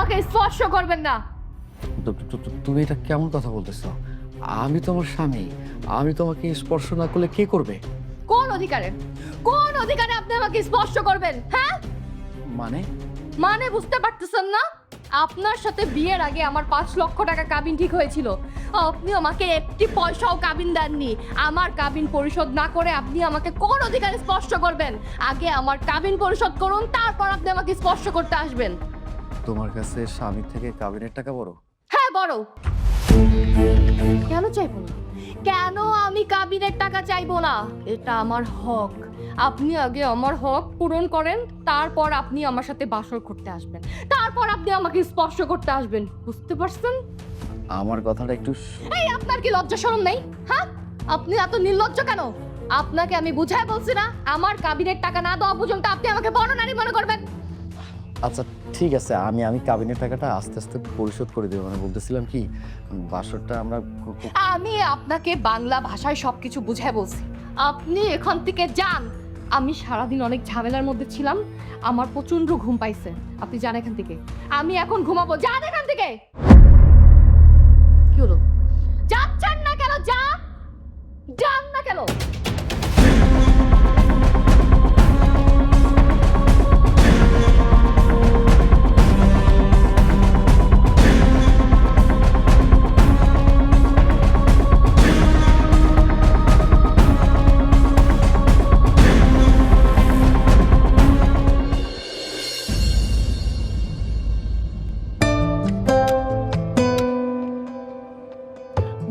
আমাকে স্পর্শ করবেন না। তুমি এটা কেমন কথা বলতেছো? আমি তোমার স্বামী, আমি তোমাকে স্পর্শ না করলে কে করবে? কোন অধিকারে, কোন অধিকারে আপনি আমাকে স্পর্শ করবেন? হ্যাঁ, মানে মানে বুঝতে পারতেছেন না? আপনার সাথে বিয়ের আগে আমার 5 লক্ষ টাকা কাবিন ঠিক হয়েছিল। আপনি আমাকে একটি পয়সাও কাবিন দেননি। আমার কাবিন পরিশোধ না করে আপনি আমাকে কোন অধিকারে স্পর্শ করবেন? আগে আমার কাবিন পরিশোধ করুন, তারপর আপনি আমাকে স্পর্শ করতে আসবেন। তোমার কাছে স্বামীর থেকে কাবিনের টাকা বড়? হ্যাঁ বড়। কেন চাইবো না? কেন আমি কাবিনের টাকা চাইবো না? এটা আমার হক। আপনি আগে আমার হক পূরণ করেন, তারপর আপনি আমার সাথে বাসর করতে আসবেন, তারপর আপনি আমাকে স্পর্শ করতে আসবেন। বুঝতে পারছেন? আমার কথাটা একটু এই আপনার কি লজ্জা শরম নেই? হ্যাঁ, আপনি এত নির্লজ্জ কেন? আপনাকে আমি বুঝায় বলছি না, আমার কাবিনের টাকা না দেওয়া পর্যন্ত আপনি আমাকে বড় নারী মনে করবেন। আচ্ছা ঠিক আছে, আমি কাবিনের টাকাটা আস্তে আস্তে পরিশোধ করে দেবো। মানে বলতেছিলাম কি, বাসরটা আমরা আমি আপনাকে বাংলা ভাষায় সবকিছু বুঝায় বলছি। আপনি এখান থেকে যান। আমি সারাদিন অনেক ঝামেলার মধ্যে ছিলাম, আমার প্রচন্ড ঘুম পাইছে। আপনি যান এখান থেকে। আমি এখন ঘুমাবো। যান এখান থেকে। কি হলো? যাচ্ছেন না কেন? যান, যান না কেন?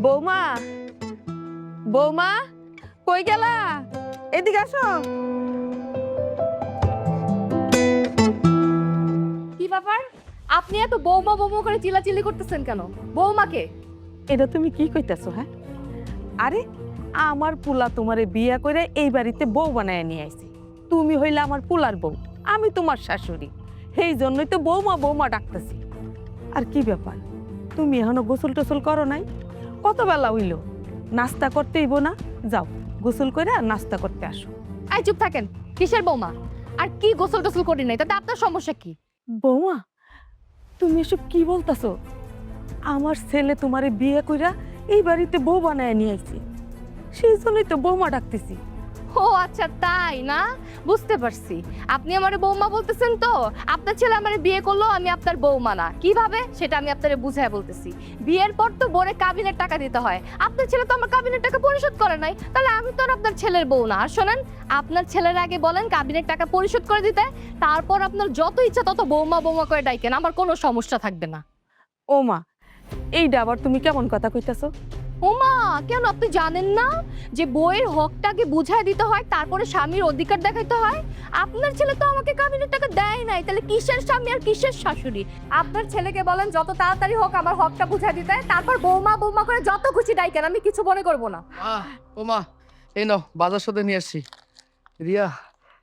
বৌমা, বৌমা, কই গেলা? এদিকে আসো। কি ব্যাপার? আপনি এত বৌমা বৌমা করে চিল্লাচিল্লি করতেছেন কেন? বৌমাকে? এটা তুমি কি কইতাছো? হ্যাঁ, আরে আমার পুলা তোমারে বিয়া করে এই বাড়িতে বউ বানায় নিয়ে আইছি। তুমি হইলে আমার পুলার বউ, আমি তোমার শাশুড়ি। সেই জন্যই তো বৌমা বৌমা ডাকতেছি। আর কি ব্যাপার, তুমি এখনো গোসল টোসল করো নাই? কত বেলা হইল? নাস্তা করতে হইব না? যাও গোসল করে আর নাস্তা করতে আসো। আই চুপ থাকেন। কিসের বৌমা? আর কি গোসল টোসল করি নাই, তাতে আপনার সমস্যা কি? বৌমা, তুমি এসব কি বলতাছো? আমার ছেলে তোমারে বিয়ে কইরা এই বাড়িতে বউ বানায় নিয়ে আইছি, সেই জন্যই তো বৌমা ডাকতেছি। ও আচ্ছা, তাই না? বুঝতে পারছি। আপনি আমারে বৌমা বলতেছেন তো? আপনার ছেলে আমারে বিয়ে করলো, আমি আপনার বৌমা না। কিভাবে সেটা আমি আপনারে বুঝায় বলতেছি। বিয়ের পর তো বোরে কাবিনের টাকা দিতে হয়। আপনার ছেলে তো আমার কাবিনের টাকা পরিশোধ করে নাই, তাহলে আমি তো আর আপনার ছেলের বউ না। আর শোনেন, আপনার ছেলের আগে বলেন কাবিনের টাকা পরিশোধ করে দিতে, তারপর আপনার যত ইচ্ছা তত বৌমা বৌমা করে ডাইকেন, আমার কোনো সমস্যা থাকবে না। ও মা, এইটা আবার তুমি কেমন কথা কইতাছো? ওমা, কেন আপনি জানেন না যে বইয়ের হকটাকে বুঝায় দিতে হয়, তারপরে স্বামীর অধিকার দেখাইতে হয়? আপনার ছেলে তো আমাকে কাবিনের টাকা দেয় নাই, তাহলে কিসের স্বামী আর কিসের শাশুড়ি? আপনার ছেলেকে বলেন যত তাড়াতাড়ি হোক আমার হকটা বুঝায় দিতে, তারপর বৌমা বৌমা করে যত খুশি ডাইকেন, আমি কিছু মনে করব না। ও মা, এই নাও বাজার সাথে নিয়ে আসছি। রিয়া,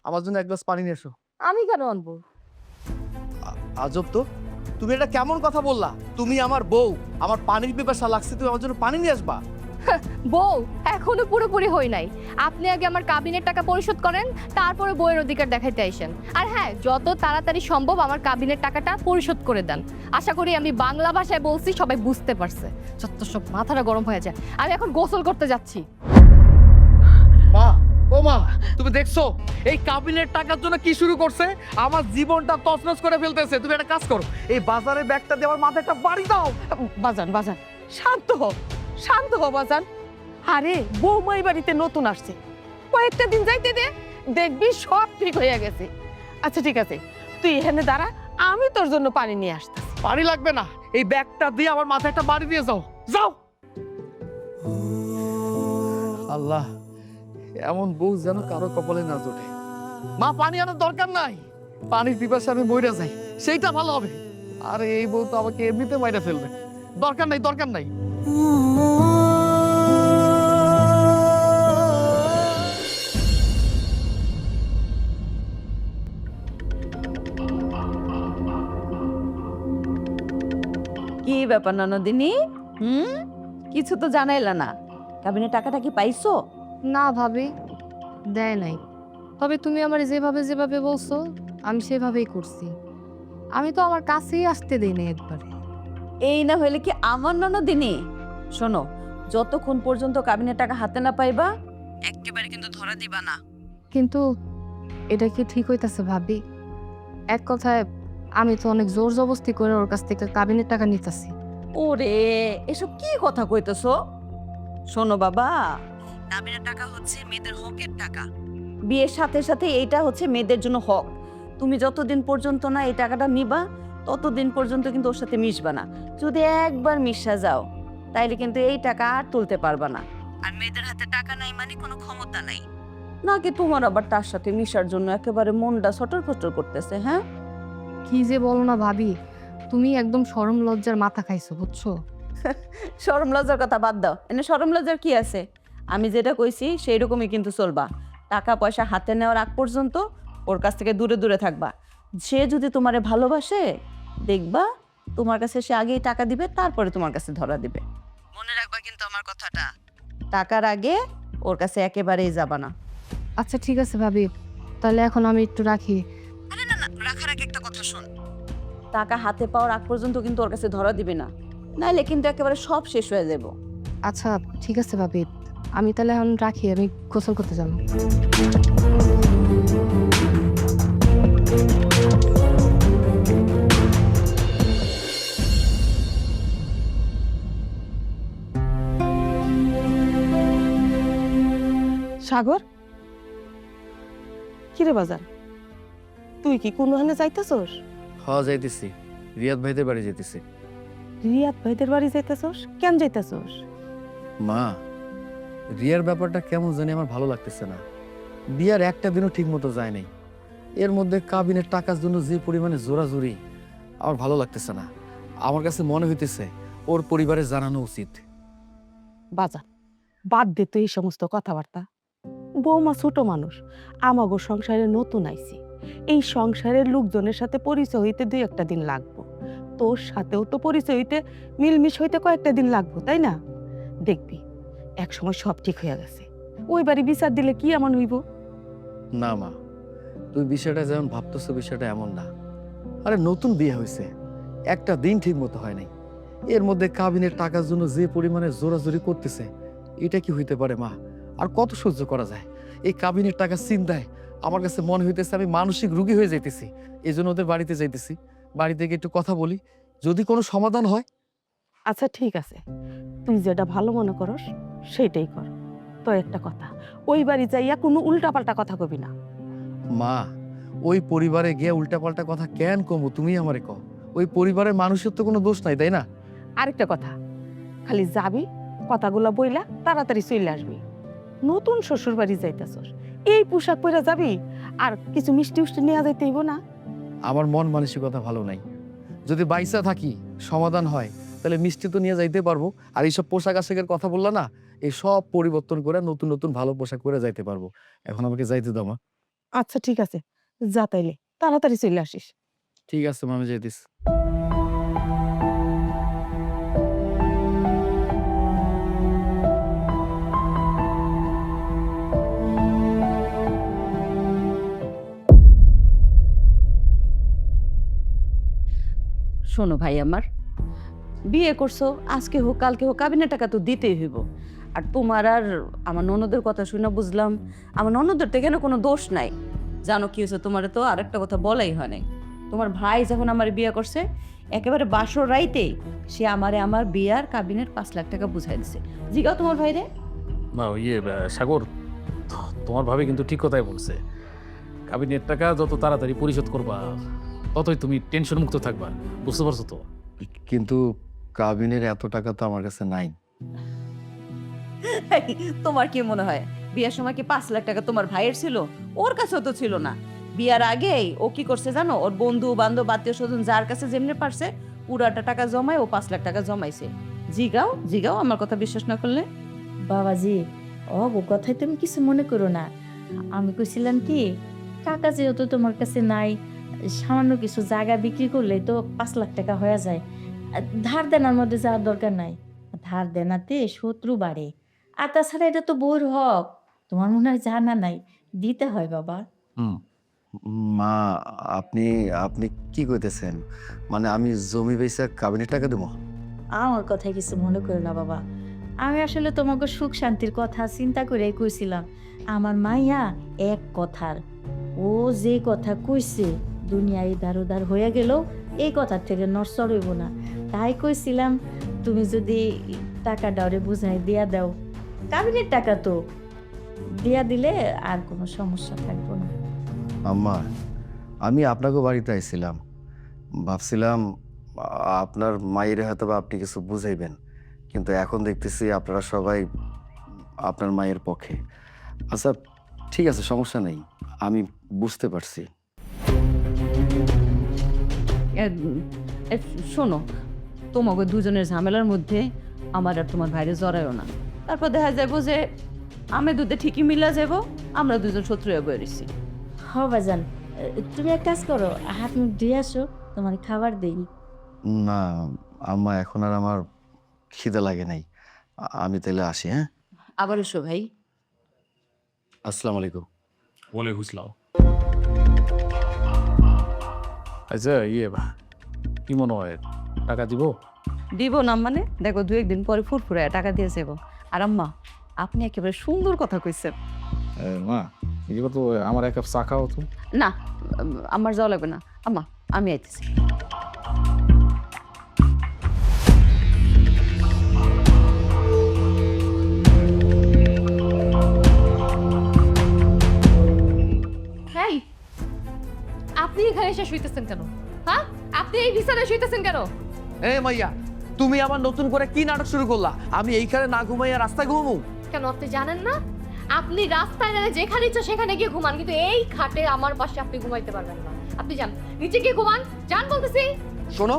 আমার জন্য এক গ্লাস পানি নিয়ে এসো। আমি কেন আনবো? আজব তো, তুমি এটা কেমন কথা বললা? তুমি আমার বউ, আমার পানির পিপাসা লাগছে, তুমি আমার জন্য পানি নিয়ে আসবা? বউ এখনো পুরোপুরি হই নাই। আপনি আগে আমার কাবিনের টাকা পরিশোধ করেন, তারপরে বইয়ের অধিকার দেখাইতে আইসেন। আর হ্যাঁ, যত তাড়াতাড়ি সম্ভব আমার কাবিনের টাকাটা পরিশোধ করে দেন। আশা করি আমি বাংলা ভাষায় বলছি, সবাই বুঝতে পারছে। যত সব মাথাটা গরম হয়ে যায়। আমি এখন গোসল করতে যাচ্ছি। মা, ও মা, তুমি দেখছো এই কাবিনের টাকার জন্য কি শুরু করছে? আমার জীবনটা তছনছ করে ফেলতেছে। তুমি একটা কাজ করো, এই বাজারের ব্যাগটা দিয়ে আমার মাথায় একটা বাড়ি দাও। বাজান, বাজান, শান্ত হও, শান্ত হও বাজান। আরে বৌমা এই বাড়িতে নতুন আসছে, কয়েকটা দিন যাইতে দে, দেখবি সব ঠিক হয়ে গেছে। আচ্ছা ঠিক আছে, তুই এখানে দাঁড়া, আমি তোর জন্য পানি নিয়ে আসতেছি। পানি লাগবে না, এই ব্যাগটা দিয়ে আমার মাথায় একটা বাড়ি দিয়ে যাও, যাও। আল্লাহ, এমন বউ যেন কারো কপালে না জোটে। মা, পানি আনার দরকার নাই, পানির পিপাসা আমি মইরা যাই, সেইটা ভালো হবে। আরে এই বউ তো আমাকে এমনিতে মাইরা ফেলবে। দরকার নাই, দরকার নাই। কি ব্যাপার ননদিনী? কিছু তো জানাইলা না। কাবিনের টাকাটা কি পাইছো? না ভাবি, দেয় নাই। তবে তুমি আমার যেভাবে যেভাবে বলছো আমি সেভাবেই করছি। আমি তো আমার কাছেই আসতে দেই না একবারে। এই না হইলে কি আমার ননদিনী? শোনো, যতক্ষণ পর্যন্ত কাবিনের টাকা হাতে না পাইবা একেবারে কিন্তু ধরা দিবা না। কিন্তু এটা কি ঠিক হইতাছে ভাবি? এক কথায় আমি তো অনেক জোর জবস্তি করে ওর কাছ থেকে কাবিনের টাকা নিতেছি। ওরে, এসব কি কথা কইতেছো? শোনো বাবা, কাবিনের টাকা হচ্ছে মেয়েদের হকের টাকা। বিয়ের সাথে সাথে এইটা হচ্ছে মেয়েদের জন্য হক। তুমি যতদিন পর্যন্ত না এই টাকাটা নিবা ততদিন পর্যন্ত কিন্তু ওর সাথে মিশবা না। যদি একবার মিশা যাও তাইলে কিন্তু এই টাকা আর তুলতে পারবা না। আর মেয়েদের হাতে টাকা নাই মানে কোনো ক্ষমতা নাই। নাকি তোমার আবার তার সাথে মিশার জন্য একেবারে মনটা ছটর ফটর করতেছে? হ্যাঁ, কি যে বলো না ভাবি, তুমি একদম শরম লজ্জার মাথা খাইছো বুঝছো? শরম লজ্জার কথা বাদ দাও, এনে শরম লজ্জার কি আছে? আমি যেটা কইছি সেই রকমই কিন্তু চলবা। টাকা পয়সা হাতে নেওয়ার আগ পর্যন্ত ওর কাছ থেকে দূরে দূরে থাকবা। সে যদি তোমারে ভালোবাসে দেখবা তোমার কাছে সে আগেই টাকা দিবে, তারপরে তোমার কাছে ধরা দিবে। মনে রাখবা কিন্তু আমার কথাটা, টাকার আগে ওর কাছে একেবারেই যাবা না। আচ্ছা ঠিক আছে ভাবি, তাহলে এখন আমি একটু রাখি। আরে না না, রাখার আগে একটা কথা শোন, টাকা হাতে পাওয়ার আগ পর্যন্ত কিন্তু ওর কাছে ধরা দিবে না, নাইলে কিন্তু একেবারে সব শেষ হয়ে যাবো। আচ্ছা ঠিক আছে ভাবি, আমি তাহলে এখন রাখি, আমি গোসল করতে যাবো। সাগর, কিরে বাজার, তুই কি কোনখানে যাইতেছস? যাইতেছি, রিয়াদ ভাইদের বাড়ি যাইতেছি। রিয়াদ ভাইদের বাড়ি যাইতেছস? কেন যাইতেছস? মা, রিয়ার ব্যাপারটা কেমন জানি আমার ভালো লাগতেছে না। বিয়ার একটা দিনও ঠিক মতো যায় নাই, এর মধ্যে কাবিনের টাকার জন্য যে পরিমাণে জোরাজুরি, আমার ভালো লাগতেছে না। আমার কাছে মনে হইতেছে ওর পরিবারে জানানো উচিত। বাজার, বাদ দে তো এই সমস্ত কথাবার্তা। বৌমা ছোট মানুষ, আমাগো সংসারে নতুন আইছি। এই সংসারের লোকজনের সাথে পরিচয় হইতে 2-1 দিন লাগবো। তোর সাথেও তো পরিচয় হইতে, মিলমিশ হইতে কয়েকটা দিন লাগবো, তাই না? দেখবি এক সময় সব ঠিক হয়ে গেছে। ওই বাড়ি বিচার দিলে কি এমন হইব? না মা, তুই বিষয়টা যেমন ভাবতেছো বিষয়টা এমন না। আরে নতুন বিয়ে হয়েছে, একটা দিন ঠিক মতো হয় নাই, এর মধ্যে কাবিনের টাকার জন্য যে পরিমাণে জোরাজুরি করতেছে, এটা কি হইতে পারে মা? আর কত সহ্য করা যায়? এই কাবিনের টাকা চিন্তায় আমার কাছে মনে হইতেছে আমি মানসিক রোগী হয়ে যাইতেছি। এই জন্য ওদের বাড়িতে যাইতেছি, বাড়ি থেকে একটু কথা বলি, যদি কোনো সমাধান হয়। আচ্ছা ঠিক আছে, তুই যেটা ভালো মনে করস সেটাই কর। তো একটা কথা, ওই বাড়ি যাইয়া কোনো উল্টাপাল্টা কথা কবি না। মা, ওই পরিবারে গিয়ে উল্টাপাল্টা কথা কেন কমু? তুমি আমারে কও, ওই পরিবারের মানুষের তো কোনো দোষ নাই, তাই না? আরেকটা কথা, খালি যাবি, কথাগুলা বইলা তাড়াতাড়ি চলে আসবি। নতুন শ্বশুর বাড়ি যাইতেছস, এই পোশাক পরে যাবি, আর কিছু মিষ্টি উষ্টি নেওয়া যাইতে হইব না? আমার মন মানসিকতা ভালো নাই। যদি বাইসা থাকি সমাধান হয় তাহলে মিষ্টি তো নিয়ে যাইতে পারবো। আর এইসব পোশাক আশাকের কথা বললা না, এই সব পরিবর্তন করে নতুন নতুন ভালো পোশাক পরে যাইতে পারবো। এখন আমাকে যাইতে দাও মা। আচ্ছা ঠিক আছে, যা তাইলে তাড়াতাড়ি চলে আসিস। ঠিক আছে মা, আমি যাইতেছি। শোনো ভাই আমার, বিয়ে করছো, আজকে হোক কালকে হোক কাবিনের টাকা তো দিতেই হইব। আর তোমার আর আমার ননদের কথা শুনে বুঝলাম আমার ননদের তো এখানে কোনো দোষ নাই। জানো কি হয়েছে, তোমার তো আরেকটা কথা বলাই হয় নাই। তোমার ভাই যখন আমার বিয়ে করছে একেবারে বাসর রাইতেই সে আমারে আমার বিয়ার কাবিনের 5 লাখ টাকা বুঝাই দিছে। জিগাও তোমার ভাই রে। না সাগর, তোমার ভাবে কিন্তু ঠিক কথাই বলছে। কাবিনের টাকা যত তাড়াতাড়ি পরিশোধ করবা ততই তুমি টেনশন মুক্ত থাকবা, বুঝতে পারছো তো? কিন্তু কাবিনের এত টাকা তো আমার কাছে নাই। তোমার কি মনে হয় বিয়ের সময় কি 5 লাখ টাকা তোমার ভাইয়ের ছিল? ওর কাছেও তো ছিল না। বিয়ার আগেই ও কি করছে জানো? ওর বন্ধু বান্ধব আত্মীয় স্বজন যার কাছে যেমনি পারছে পুরাটা টাকা জমায় ও 5 লাখ টাকা জমাইছে। জিগাও জিগাও, আমার কথা বিশ্বাস না করলে। বাবাজি, ও কথায় তুমি কিছু মনে করো না। আমি কইছিলাম কি, টাকা যেহেতু তোমার কাছে নাই, সামান্য কিছু জায়গা বিক্রি করলে তো 5 লাখ টাকা হয়ে যায়। আর ধার দেনার মধ্যে যাওয়ার দরকার নাই। ধার দেনাতে শত্রু বাড়ে। আর তাছাড়া এটা তো বউর হক, তোমার মনে হয় জানা নাই, দিতে হয় বাবা। হুম, মা, আপনি আপনি কি কইতেছেন? মানে আমি জমি বেচা কাবিনের টাকা দেবো? আমার কথা কিছু মনে করো না বাবা। আমি আসলে তোমাকে সুখ শান্তির কথা চিন্তা করে কইছিলাম। আমার মাইয়া এক কথার, ও যে কথা কইছে দুনিয়ায় দার উদার হয়ে গেল, এই কথার থেকে নড়চড় হইব না। তাই কইছিলাম তুমি যদি টাকা ডাউরে বুঝাই দিয়া দাও, কাবিনের টাকা তো দিয়া দিলে আর কোনো সমস্যা থাকবো না। আম্মা, আমি আপনাকে বাড়িতে আইছিলাম, ভাবছিলাম আপনার মায়ের হয়তো বা আপনি কিছু বুঝাইবেন, কিন্তু এখন দেখতেছি আপনারা সবাই আপনার মায়ের পক্ষে। আচ্ছা ঠিক আছে, সমস্যা নেই, আমি বুঝতে পারছি। শোনো, তোমাকে দুজনের ঝামেলার মধ্যে আমার আর তোমার ভাইরে জড়াইও না। তারপর দেখা যাবো যে আমি দুধে ঠিকই মিলা যাব, আমরা দুজন শত্রু হয়ে বেরিয়েছি। হ বাজান, তুমি এক কাজ করো, হাত মুখ ধুয়ে আসো, তোমার খাবার দেই। না আম্মা, এখন আর আমার খিদে লাগে নাই, আমি তাহলে আসি। হ্যাঁ, আবার এসো ভাই। আসসালামু আলাইকুম। ওয়ালাইকুম আসসালাম। আচ্ছা কি মনে হয়, টাকা দিব? দিব না মানে, দেখো 2-1 দিন পরে ফুরফুরে টাকা দিয়ে যাবো। আর আম্মা, আপনি একেবারে সুন্দর কথা কইছেন। মা এবার তো আমার এক কাপ চা খাও তো। না, আমার যাওয়া লাগবে না আম্মা, আমি আইতেছি। হেই, আপনি এখানে এসে শুইতেছেন কেন? হ্যাঁ, আপনি এই বিছানায় শুইতেছেন কেন? এ মাইয়া, তুমি আবার নতুন করে কি নাটক শুরু করলা? আমি এইখানে না ঘুমাইয়া রাস্তায় ঘুমু? কেন আপনি জানেন না? আপনি রাস্তায় না যেখানে ইচ্ছা সেখানে গিয়ে ঘুমান, কিন্তু এই খাটে আমার পাশে আপনি ঘুমাইতে পারবেন না। আপনি যান নিচে গিয়ে ঘুমান, যান বলতেছি। শোনো,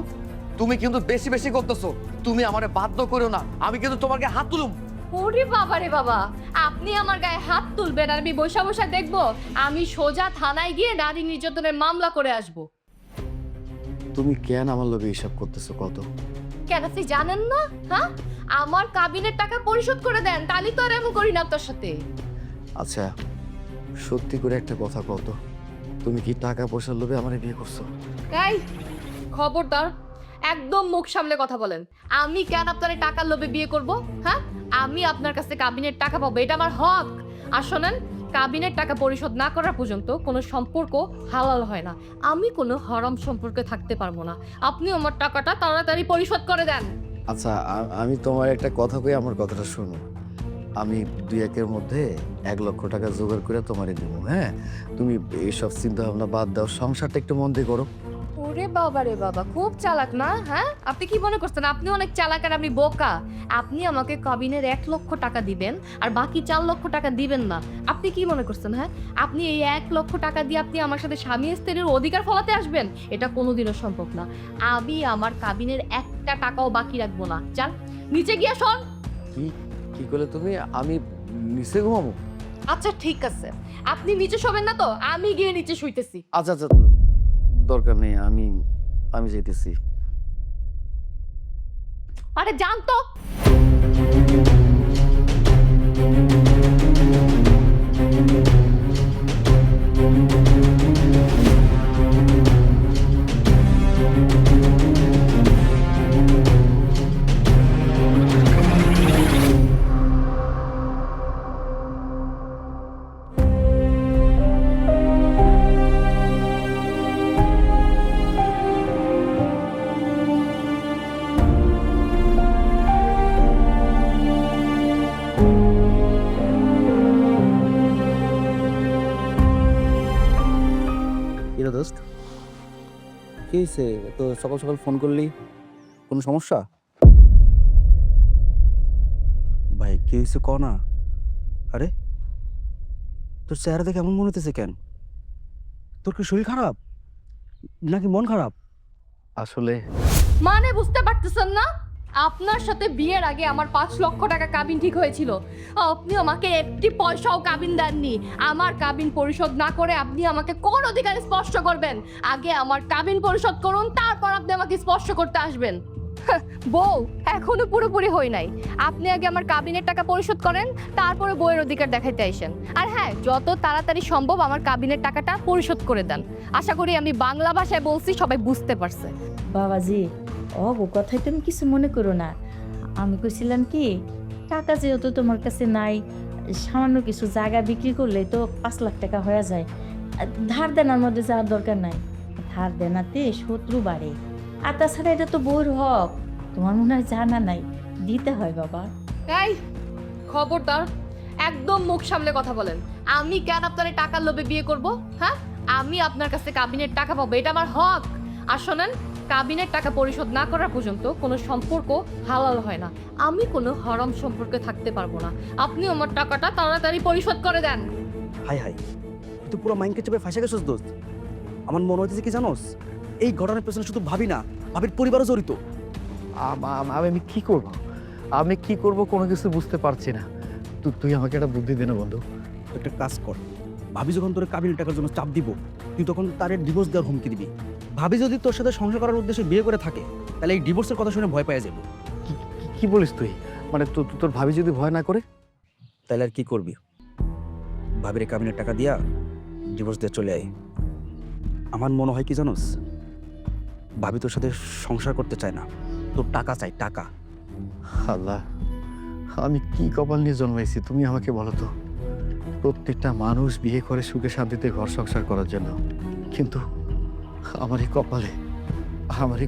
তুমি কিন্তু বেশি বেশি করতেছো। তুমি আমারে বাধ্য করো না, আমি কিন্তু তোমার গায়ে হাত তুলুম। ওরে বাবা রে বাবা, আপনি আমার গায়ে হাত তুলবেন আর আমি বসা বসা দেখবো? আমি সোজা থানায় গিয়ে নারী নির্যাতনের মামলা করে আসবো। তুমি কেন আমার লোভে হিসাব করতেছো? কত? কেন আপনি জানেন না? হ্যাঁ, আমার কাবিনের টাকা পরিশোধ করে দেন, তাহলে তো আর এমন করি না আপনার সাথে। আচ্ছা সত্যি করে একটা কথা কত, তুমি কি টাকা পয়সার লোভে আমারে বিয়ে করছো? এই খবরদার, একদম মুখ সামলে কথা বলেন। আমি কেন আপনার এই টাকার লোভে বিয়ে করব? হ্যাঁ, আমি আপনার কাছে কাবিনের টাকা পাবো, এটা আমার হক। আর শোনেন, কাবিনের টাকা পরিশোধ না করা পর্যন্ত কোনো সম্পর্ক হালাল হয় না। আমি কোনো হারাম সম্পর্কে থাকতে পারবো না। আপনি আমার টাকাটা তাড়াতাড়ি পরিশোধ করে দেন। আচ্ছা আমি তোমার একটা কথা কই, আমার কথাটা শোনো। আমি 2-1 মধ্যে 1 লক্ষ টাকা জোগাড় করে তোমারে দেবো। হ্যাঁ, তুমি এইসব চিন্তা ভাবনা বাদ দাও, সংসারটা একটু মন দিয়ে করো। ওরে বাবা রে বাবা, খুব চালাক না? হ্যাঁ, আপনি কি মনে করছেন আপনি অনেক চালাক আর আমি বোকা? আপনি আমাকে কাবিনের 1 লক্ষ টাকা দিবেন আর বাকি 4 লক্ষ টাকা দিবেন না। আপনি কি মনে করছেন? হ্যাঁ, আপনি এই 1 লক্ষ টাকা দিয়ে আপনি আমার সাথে স্বামী স্ত্রীর অধিকার ফলাতে আসবেন? এটা কোনোদিনও সম্ভব না। আমি আমার কাবিনের 1টা টাকাও বাকি রাখবো না। চল নিচে গিয়ে শোন। কি কি করলে তুমি? আমি নিচে ঘুমাবো? আচ্ছা ঠিক আছে, আপনি নিচে শোবেন না তো আমি গিয়ে নিচে শুইতেছি। আচ্ছা আচ্ছা, দরকার নেই, আমি যাইতেছি। আরে যান তো। কিরে দোস্ত, কি হয়েছে? তো সকাল সকাল ফোন করলি, কোনো সমস্যা? ভাই কি হয়েছে ক না। আরে তোর চেহারা দেখে এমন মনে হতেছে কেন? তোর কি শরীর খারাপ নাকি মন খারাপ? আসলে মানে বুঝতে পারতেছেন না? আপনার সাথে বিয়ের আগে আমার 5 লক্ষ টাকা কাবিন ঠিক হয়েছিল। আপনি আমাকে একটি পয়সাও কাবিন দেননি। আমার কাবিন পরিশোধ না করে আপনি আমাকে কোন অধিকারে স্পর্শ করবেন? আগে আমার কাবিন পরিশোধ করুন, তারপর আপনি আমাকে স্পর্শ করতে আসবেন। বউ এখনো পুরোপুরি হই নাই। আপনি আগে আমার কাবিনের টাকা পরিশোধ করেন, তারপরে বউয়ের অধিকার দেখাইতে আইসেন। আর হ্যাঁ, যত তাড়াতাড়ি সম্ভব আমার কাবিনের টাকাটা পরিশোধ করে দেন। আশা করি আমি বাংলা ভাষায় বলছি, সবাই বুঝতে পারছে। বাবাজি, ও কথাই তুমি কিছু মনে করো না। আমি কইছিলাম কি, টাকা যেহেতু তোমার কাছে নাই, সামান্য কিছু জায়গা বিক্রি করলে তো 5 লাখ টাকা হয়ে যায়। আর ধার দেনার মধ্যে যাওয়ার দরকার নাই। ধার দেনাতে শত্রু বাড়ে। আর তাছাড়া এটা তো বউর হক, তোমার মনে হয় জানা নাই, দিতে হয় বাবা। এই খবরদার, একদম মুখ সামলে কথা বলেন। আমি কেন আপনার এই টাকার লোভে বিয়ে করব? হ্যাঁ, আমি আপনার কাছে কাবিনের টাকা পাবো, এটা আমার হক। আর শোনেন, কাবিনের টাকা পরিশোধ না করা পর্যন্ত কোনো সম্পর্ক হালাল হয় না। আমি কোনো হারাম সম্পর্কে থাকতে পারবো না। আপনি আমার টাকাটা তাড়াতাড়ি পরিশোধ করে দেন। হাই হাই, তুই তো পুরো মাইন্ডকে চেপে ফাঁসে গেছিস দোস্ত। আমার মনে হচ্ছে কি জানোস, এই ঘটনার পেছনে শুধু ভাবি না, ভাবির পরিবারও জড়িত। আমি কি করব? আমি কি করব কোনো কিছু বুঝতে পারছি না। তুই আমাকে একটা বুদ্ধি দে না বন্ধু। একটা কাজ কর, ভাবি যখন তোর কাবিনের টাকার জন্য চাপ দিব, তুই তখন তার ডিভোর্স দেওয়ার হুমকি দিবি। ভাবি যদি তোর সাথে সংসার করার উদ্দেশ্যে বিয়ে করে থাকে, তাহলে এই ডিভোর্সের কথা শুনে ভয় পেয়ে যাবো। কি বলিস তুই? মানে তোর ভাবি যদি ভয় না করে? তাহলে আর কি করবি? ভাবির কাবিনের টাকা দিয়া ডিভোর্স দিয়ে চলে আয়। আমার মনে হয় কি জানোস, ভাবি তোর সাথে সংসার করতে চায় না, তোর টাকা চাই, টাকা। আল্লাহ, আমি কি কপাল নিয়ে জন্মাইছি তুমি আমাকে বলো তো। প্রত্যেকটা মানুষ বিয়ে করে সুখে শান্তিতে ঘর সংসার করার জন্য, কিন্তু আমার এই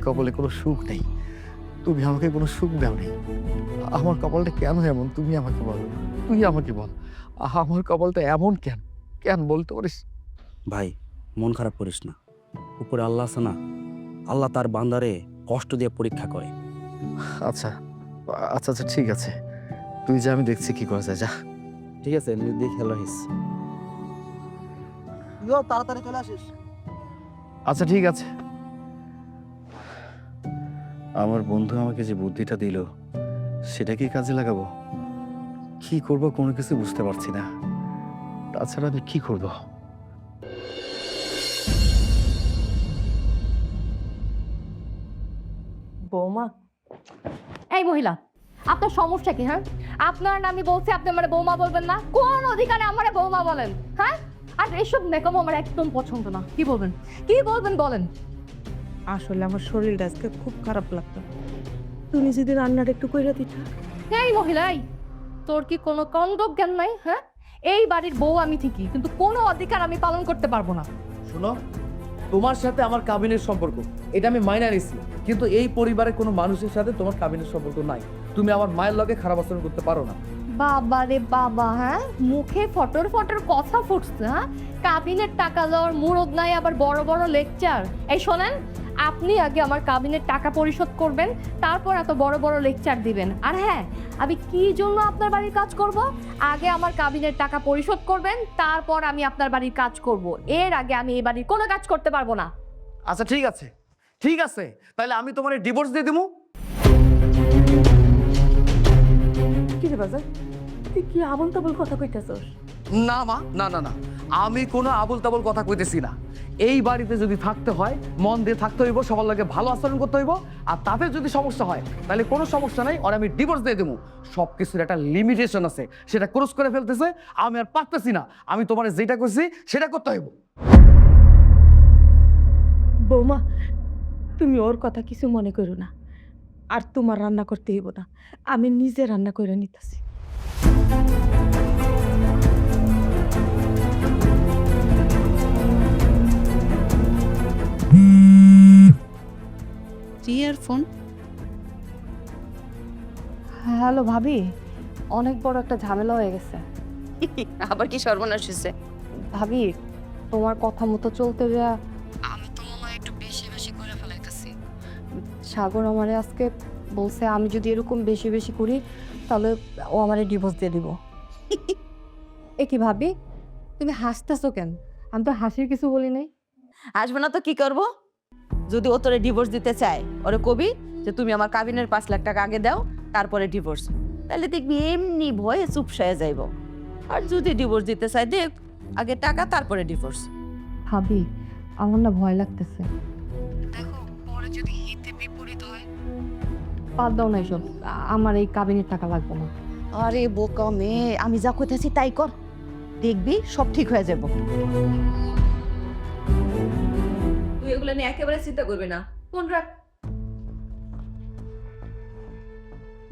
কপালে কোনো সুখ নেই। তুমি আমাকে কোনো সুখ দাও নেই। আমার কপালটা কেন এমন তুমি আমাকে বলো। তুই আমাকে বল, আমার কপালটা এমন কেন? কেন বলতে পারিস? ভাই, মন খারাপ করিস না। উপরে আল্লাহ আছে না, আল্লাহ তার বান্দারে কষ্ট দিয়ে পরীক্ষা করে। আচ্ছা আচ্ছা আচ্ছা ঠিক আছে, তুই যা, আমি দেখছি কি করা যায়। যা, ঠিক আছে, দেখ খেলা হিস তাড়াতাড়ি চলে আসিস। আচ্ছা ঠিক আছে। আমার বন্ধু আমাকে যে বুদ্ধিটা দিল, সেটা কি কাজে লাগাবো? কি করব কোনো কিছু বুঝতে পারছি না। তাছাড়া আমি কি করব? বৌমা, এই মহিলা, আপনার সমস্যা কি? হ্যাঁ, আপনার আমি বলছি, আপনি আমার বৌমা বলবেন না? কোন অধিকারে আমার বৌমা বলেন? হ্যাঁ, আর এসব নেকামো আমার একদম পছন্দ না। কি বলবেন বলেন। আসলে আমার শরীরটা আজকে খুব খারাপ লাগতো, তুমি যদি রান্নাটা একটু কইরা দিতা। এই মহিলা, এই তোর কি কোনো কন্দব জ্ঞান নাই? হ্যাঁ, এই বাড়ির বউ আমি ঠিকই, কিন্তু কোনো অধিকার আমি পালন করতে পারবো না। শোনো, তোমার সাথে আমার কাবিনের সম্পর্ক, এটা আমি মাইনা নিছি, কিন্তু এই পরিবারের কোনো মানুষের সাথে তোমার কাবিনের সম্পর্ক নাই। তুমি আমার মায়ের লগে খারাপ আচরণ করতে পারো না। বাবা রে বাবা, হ্যাঁ, মুখে ফটর কথা ফুটছে। হ্যাঁ, কাবিনের টাকা লওয়ার মুরদ নাই, আবার বড় বড় লেকচার। এই শোনেন, আপনি আগে আমার কাবিনের টাকা পরিশোধ করবেন, তারপর এত বড় বড় লেকচার দিবেন। আর হ্যাঁ, আমি কি জন্য আপনার বাড়ির কাজ করব? আগে আমার কাবিনের টাকা পরিশোধ করবেন, তারপর আমি আপনার বাড়ির কাজ করব। এর আগে আমি এই বাড়ির কোনো কাজ করতে পারবো না। আচ্ছা ঠিক আছে, ঠিক আছে, তাহলে আমি তোমার ডিভোর্স দিয়ে দেবো। কি রে বাজার, তুই কি আবল তাবল কথা কইতাছস? না মা, না না না, আমি কোনো আবল তাবল কথা কইতেছি না। এই বাড়িতে যদি থাকতে হয়, মন দিয়ে থাকতে হইব, সবার লাগে ভালো আচরণ করতে হইব। আর তাদের যদি সমস্যা হয়, তাহলে কোনো সমস্যা নাই, আর আমি ডিভোর্স দিয়ে দেবো। সব কিছুর একটা লিমিটেশন আছে, সেটা ক্রস করে ফেলতেছে, আমি আর পারতেছি না। আমি তোমার যেটা কইছি সেটা করতে হইব। বৌমা, তুমি ওর কথা কিছু মনে করো না, আর তোমার রান্না করতে হইব না, আমি নিজে রান্না করে নিতেছি। রিয়ার ফোন। হ্যালো ভাবি, অনেক বড় একটা ঝামেলা হয়ে গেছে। আবার কি সর্বনাশ হয়েছে? ভাবি, তোমার কথা মতো চলতে যা আমি তো মনে হয় একটু বেশি বেশি করে ফেলাইতেছি। সাগর আমারে আজকে বলছে, আমি যদি এরকম বেশি বেশি করি তাহলে ও আমারে ডিভোর্স দিয়ে দিব। এ কি ভাবি, তুমি হাসতেছো কেন? আমি তো হাসির কিছু বলি নাই। আসবে না তো কি করব? যদি ও তোরে ডিভোর্স দিতে চায়, ওরে কবি যে তুমি আমার কাবিনের 5 লাখ টাকা আগে দাও, তারপরে ডিভোর্স। তাহলে দেখবি এমনি ভয়ে চুপসায় যাইব। আর যদি ডিভোর্স দিতে চায়, দেখ আগে টাকা তারপরে ডিভোর্স। ভাবি, আমার না ভয় লাগতেছে। দেখো, পরে যদি হিতে বিপরীত হয়। বাদ দাও না এসব, আমার এই কাবিনের টাকা লাগবে না। আরে বোকা মেয়ে, আমি যা কইতাছি তাই কর, দেখবি সব ঠিক হয়ে যাব। তুই এগুলো নিয়ে একেবারে চিন্তা করবি না, ফোন রাখ।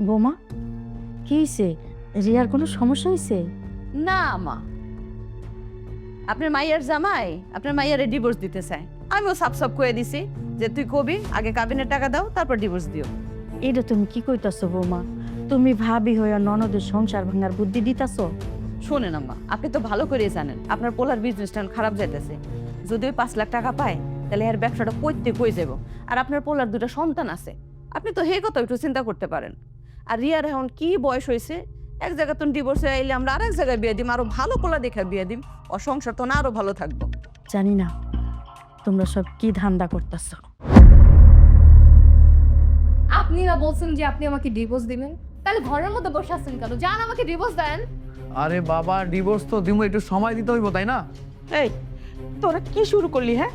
বৌমা কি হয়েছে? রিয়ার কোনো সমস্যা হয়েছে? না মা, আপনার মাইয়ার জামাই আপনার মাইয়ারে ডিভোর্স দিতে চায়। আমিও সাপ সাপ কয়ে দিছি যে তুই কবি আগে কাবিনের টাকা দাও, তারপর ডিভোর্স দিও। এটা তুমি কি কইতাছো বৌমা? তুমি ভাবি হইয়া ননদের সংসার ভাঙার বুদ্ধি দিতাছো? শোনেন আম্মা, আপনি তো ভালো করেই জানেন আপনার পোলার বিজনেসটা খারাপ যাইতেছে। যদি ওই 5 লাখ টাকা পায় তাহলে এর ব্যবসাটা কইতে কই যাব। আর আপনার পোলার 2টা সন্তান আছে, আপনি তো হে কথা একটু চিন্তা করতে পারেন। আর রিয়ার এখন কি বয়স হয়েছে, এক জায়গায় তো ডিভোর্স হয়ে আইলে আমরা আরেক জায়গায় বিয়ে দিম, আরো ভালো পোলা দেখে বিয়ে দিম, ও সংসার তো না আরো ভালো থাকবো। জানি না তোমরা সব কি ধান্দা করতেছো। আপনি না বলছেন যে আপনি আমাকে ডিভোর্স দিবেন, তাহলে ঘরের মধ্যে বসে আছেন কেন? যান আমাকে ডিভোর্স দেন। আরে বাবা, ডিভোর্স তো দিমু, একটু সময় দিতে হইব, তাই না? এই তোরা কি শুরু করলি? হ্যাঁ,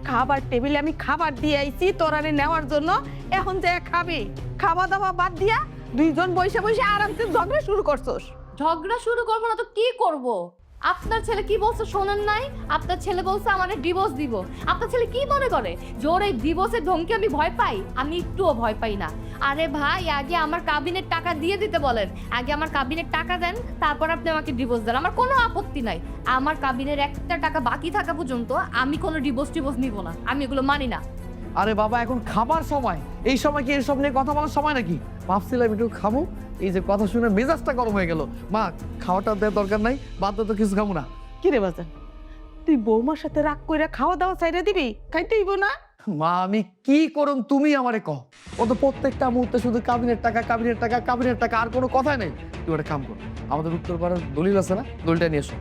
খাবার টেবিলে আমি খাবার দিয়ে আইছি তোরারে নেওয়ার জন্য, এখন যে খাবি? খাওয়া দাওয়া বাদ দিয়া দুইজন বসে বসে আরামসে ঝগড়া শুরু করছস। ঝগড়া শুরু করবো না তো কি করব? আপনার ছেলে কি বলছে শোনেন নাই? আপনার ছেলে বলছে আমার ডিভোর্স দিব। আপনার ছেলে কি মনে করে জোর এই ডিভোর্সের ধমকি আমি ভয় পাই? আমি একটুও ভয় পাই না। আরে ভাই, আগে আমার কাবিনের টাকা দিয়ে দিতে বলেন। আগে আমার কাবিনের টাকা দেন, তারপর আপনি আমাকে ডিভোর্স দেন, আমার কোনো আপত্তি নাই। আমার কাবিনের একটা টাকা বাকি থাকা পর্যন্ত আমি কোনো ডিভোর্স নিব না, আমি এগুলো মানি না। আরে বাবা, এখন খাবার সময়, এই সময় কি এসব নিয়ে কথা বলার সময় নাকি? ভাবছিলাম একটু খাবো, এই যে কথা শুনে মেজাজটা গরম হয়ে গেল। মা, খাওয়াটা দেওয়ার দরকার নাই, বাদ তো কিছু খাবো না। কি রে বাজান, তুই বৌমার সাথে রাগ কইরা খাওয়া দাওয়া চাইরা দিবি? খাইতেইব না? মা, আমি কি করুম তুমি আমারে কও। ও তো প্রত্যেকটা মুহূর্তে শুধু কাবিনের টাকা, কাবিনের টাকা, কাবিনের টাকা, আর কোনো কথাই নেই। তুই একটা কাম কর, আমাদের উত্তরপাড়ার দলিল আছে না, দলিলটা নিয়ে এসো।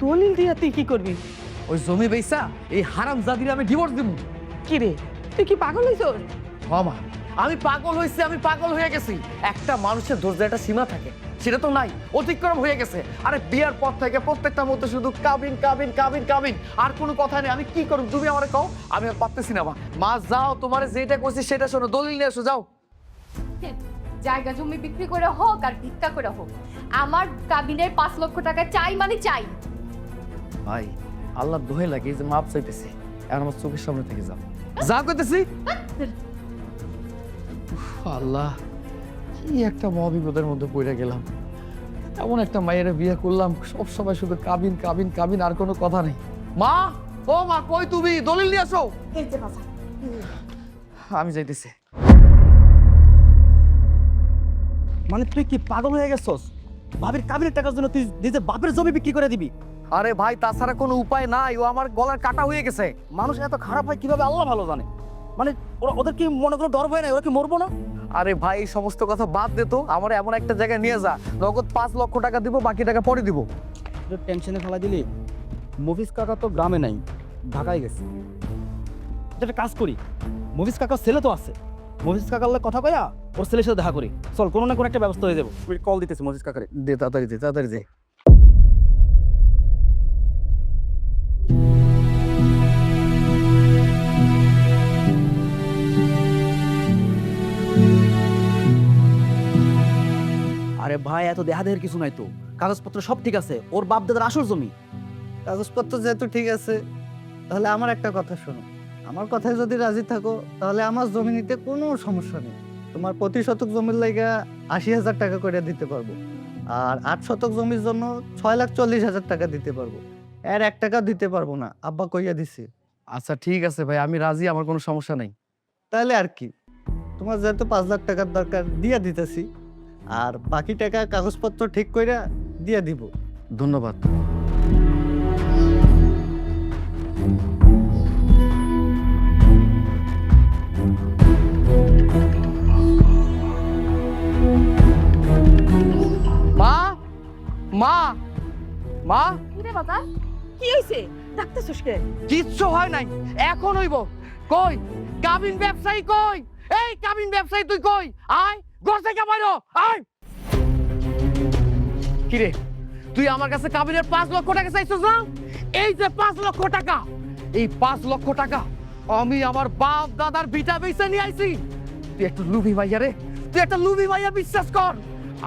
দলিল দিয়া তুই কি করবি? ওই জমি বেচা এই হারাম জাদিরে আমি ডিভোর্স দিব। কি রে, তুই কি পাগল হইছস? মামা, আমি পাগল হয়েছি, আমি পাগল হয়ে গেছি। একটা মানুষের ধৈর্যের একটা সীমা থাকে, সেটা তো নাই, অতিক্রম হয়ে গেছে। আরে বিয়ার পর থেকে প্রত্যেকটা মধ্যে শুধু কাবিন কাবিন কাবিন কাবিন, আর কোনো কথা নেই। আমি কি করব তুমি আমারে কও, আমি আর পারতেছি না। মা যাও, তোমারে যেটা কইছি সেটা শোনো, দলিল নিয়ে এসো, যাও। জায়গা জমি বিক্রি করে হোক আর ভিক্ষা করে হোক, আমার কাবিনের 5 লক্ষ টাকা চাই মানে চাই। ভাই, আল্লাহ দোহে লাগে যে মাপ চাইতেছি, এখন আমার চোখের সামনে থেকে যাও, যা কইতেছি। আল্লাহ, কি একটা মহাবিপদের মধ্যে পড়ে গেলাম। এমন একটা মায়ের বিয়ে করলাম, সব সময় শুধু কাবিন কাবিন কাবিন, আর কোনো কথা নেই। মা, ও মা, কই তুমি? দলিল নিয়ে আসো। আমি যাইতেছি। মানে তুই কি পাগল হয়ে গেছস? ভাবির কাবিনের টাকার জন্য তুই নিজের বাপের জমি বিক্রি করে দিবি? আরে ভাই, তাছাড়া কোনো উপায় নাই, ও আমার গলার কাটা হয়ে গেছে। মানুষ এত খারাপ হয় কিভাবে আল্লাহ ভালো জানে। মানে ওদের কি মনে করে ডর ভয় নাই? ওরা কি মরবো না? আরে ভাই, এই সমস্ত কথা বাদ দে তো, আমার এমন একটা জায়গায় নিয়ে যা, নগদ 5 লক্ষ টাকা দিব, বাকি টাকা পরে দিব। টেনশনে ফেলা দিলি। মফিজ কাকা তো গ্রামে নাই, ঢাকায় গেছে। একটা কাজ করি, মফিজ কাকার ছেলে তো আছে, মফিজ কাকার কথা কয়া ওর ছেলের সাথে দেখা করি। চল, কোনো না কোনো একটা ব্যবস্থা হয়ে যাবো। কল দিতেছি মফিজ কাকারে। দে তাড়াতাড়ি, দে তাড়াতাড়ি, দে। আরে ভাই, এত দেহাদেহের কিছু নাই তো, কাগজপত্র সব ঠিক আছে, ওর বাপ দাদার আসল জমি। কাগজপত্র যেহেতু ঠিক আছে, তাহলে আমার একটা কথা শোনো। আমার কথায় যদি রাজি থাকো, তাহলে আমার জমি নিতে কোনো সমস্যা নেই। তোমার প্রতি শতক জমির লাইগা 80,000 টাকা করে দিতে পারবো, আর 8 শতক জমির জন্য 6,40,000 টাকা দিতে পারবো। এর 1 টাকা দিতে পারবো না, আব্বা কইয়া দিছি। আচ্ছা ঠিক আছে ভাই, আমি রাজি, আমার কোনো সমস্যা নাই। তাহলে আর কি, তোমার যেহেতু 5 লাখ টাকার দরকার, দিয়া দিতেছি। আর বাকি টাকা কাগজপত্র ঠিক কইরা দিয়া দিব। ধন্যবাদ। মা, মা, মা, কি রে বাবা? কি হইছে? ডাকতেছস কে? কিচ্ছু হয় নাই, এখন হইব। কই কাবিন ব্যবসায়ী কই? এই কাবিন ব্যবসায়ী তুই কই? আয় ঘর থেকে বাইরো, আয়। কি রে, তুই আমার কাছে কাবিনের 5 লক্ষ টাকা চাইছিস না? এই যে 5 লক্ষ টাকা, এই 5 লক্ষ টাকা আমি আমার বাপ দাদার ভিটা বেচে নিয়ে আইছি। তুই একটু লুভি ভাইয়া রে, তুই একটা লুবি মাইয়া, বিশ্বাস কর।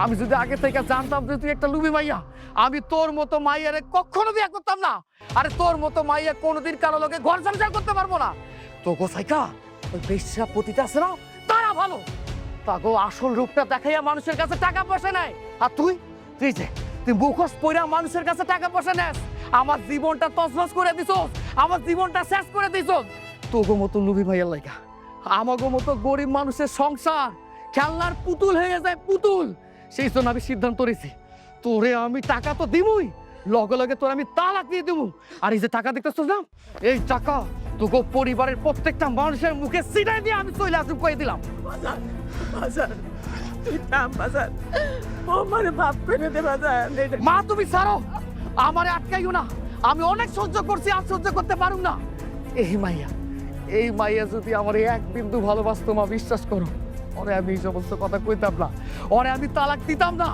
আমি যদি আগে থেকে জানতাম যে তুই একটা লুবি মাইয়া, আমি তোর মতো মাইয়ারে কখনো বিয়ে করতাম না। আরে তোর মতো মাইয়া কোনোদিন কারো লোকে ঘর সংসার করতে পারবো না। তো গোসাইকা ওই বেশ্যা পতিতা আছে না, তারা ভালো। তাগো আসল রূপটা দেখাইয়া মানুষের কাছে টাকা পয়সা নেয়। আর তুই তুই যে তুই মুখোশ পইরা মানুষের কাছে টাকা পয়সা নেস। আমার জীবনটা তছনছ করে দিছস, আমার জীবনটা শেষ করে দিছস। তোগো মতো লুবি ভাইয়ার লাইগা আমাগো মতো গরিব মানুষের সংসার খেলনার পুতুল হয়ে যায়, পুতুল। সেই জন্য আমি সিদ্ধান্ত নিয়েছি, তোরে আমি টাকা তো দিবই, লগে লগে তোর আমি তালাক দিয়ে দেবো। আর এই যে টাকা দেখতেছ না, এই টাকা তোকে পরিবারের প্রত্যেকটা মানুষের মুখে সিটাই দিয়ে আমি চলে আসুন কয়ে দিলাম। মা তুমি ছাড়ো, আমারে আটকাইও না। আমি অনেক সহ্য করছি, আর সহ্য করতে পারুম না। এই মাইয়া যদি আমার এক বিন্দু ভালোবাসতো, মা বিশ্বাস করো, ওরে আমি এই সমস্ত কথা কইতাম না, ওরে আমি তালাক দিতাম না।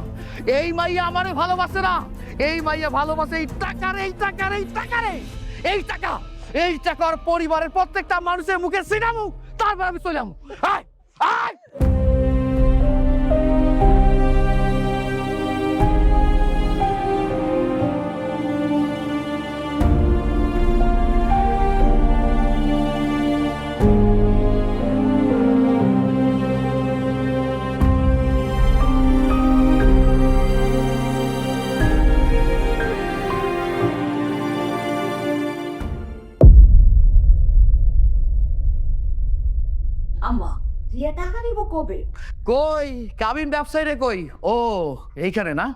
এই মাইয়া আমারে ভালোবাসে না, এই মাইয়া ভালোবাসে এই টাকারে, এই টাকারে, এই টাকারে, এই টাকা, এই টাকার পরিবারের প্রত্যেকটা মানুষের মুখে সিনামু, তারপর আমি চলে যাবো। আয় আয় আম্মা রিয়া টাকা নিব কবে? কই কাবিন ব্যবসায়ী রে কই? ও এইখানে না?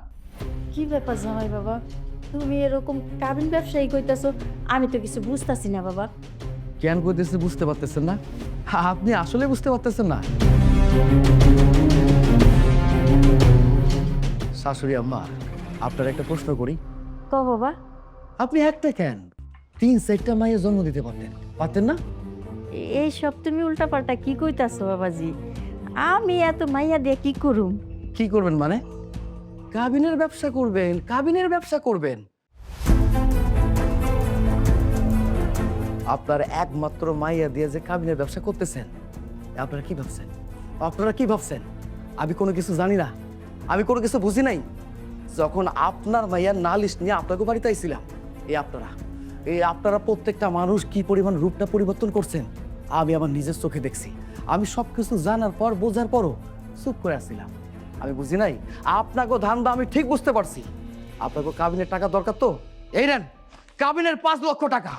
কি ব্যাপার জামাই বাবা, তুমি এরকম কাবিন ব্যবসায়ী কইতাছো? আমি তো কিছু বুঝতাছি না বাবা। কেন কইতেছে বুঝতে পারতেছেন না? আপনি আসলে বুঝতে পারতেছেন না? শাশুড়ি আম্মা, আপনার একটা প্রশ্ন করি। ক বাবা। আপনি একটা কেন 3-4টা মায়ের জন্ম দিতে পারতেন না? এই সব তুমি উল্টাপাল্টা কি কইতাছো বাবাজি? আমি এত মাইয়া দিয়ে কি করুম? কি করবেন মানে? কাবিনের ব্যবসা করবেন, কাবিনের ব্যবসা করবেন। আপনার একমাত্র মাইয়া দিয়ে যে কাবিনের ব্যবসা করতেছেন, আপনারা কি ভাবছেন? আপনারা কি ভাবছেন আমি কোনো কিছু জানি না, আমি কোনো কিছু বুঝি নাই? যখন আপনার মাইয়ার নালিশ নিয়ে আপনাকে বাড়িতে আইছিলাম, এই আপনারা প্রত্যেকটা মানুষ কি পরিমাণ রূপটা পরিবর্তন করছেন আমি আমার নিজের চোখে দেখছি। আমি সবকিছু জানার পর, বোঝার পরও চুপ করে আসছিলাম। আমি বুঝি নাই আপনাকে ধান্দা আমি ঠিক বুঝতে পারছি। আপনাকে কাবিনের টাকা দরকার, তো এই নেন কাবিনের 5 লক্ষ টাকা।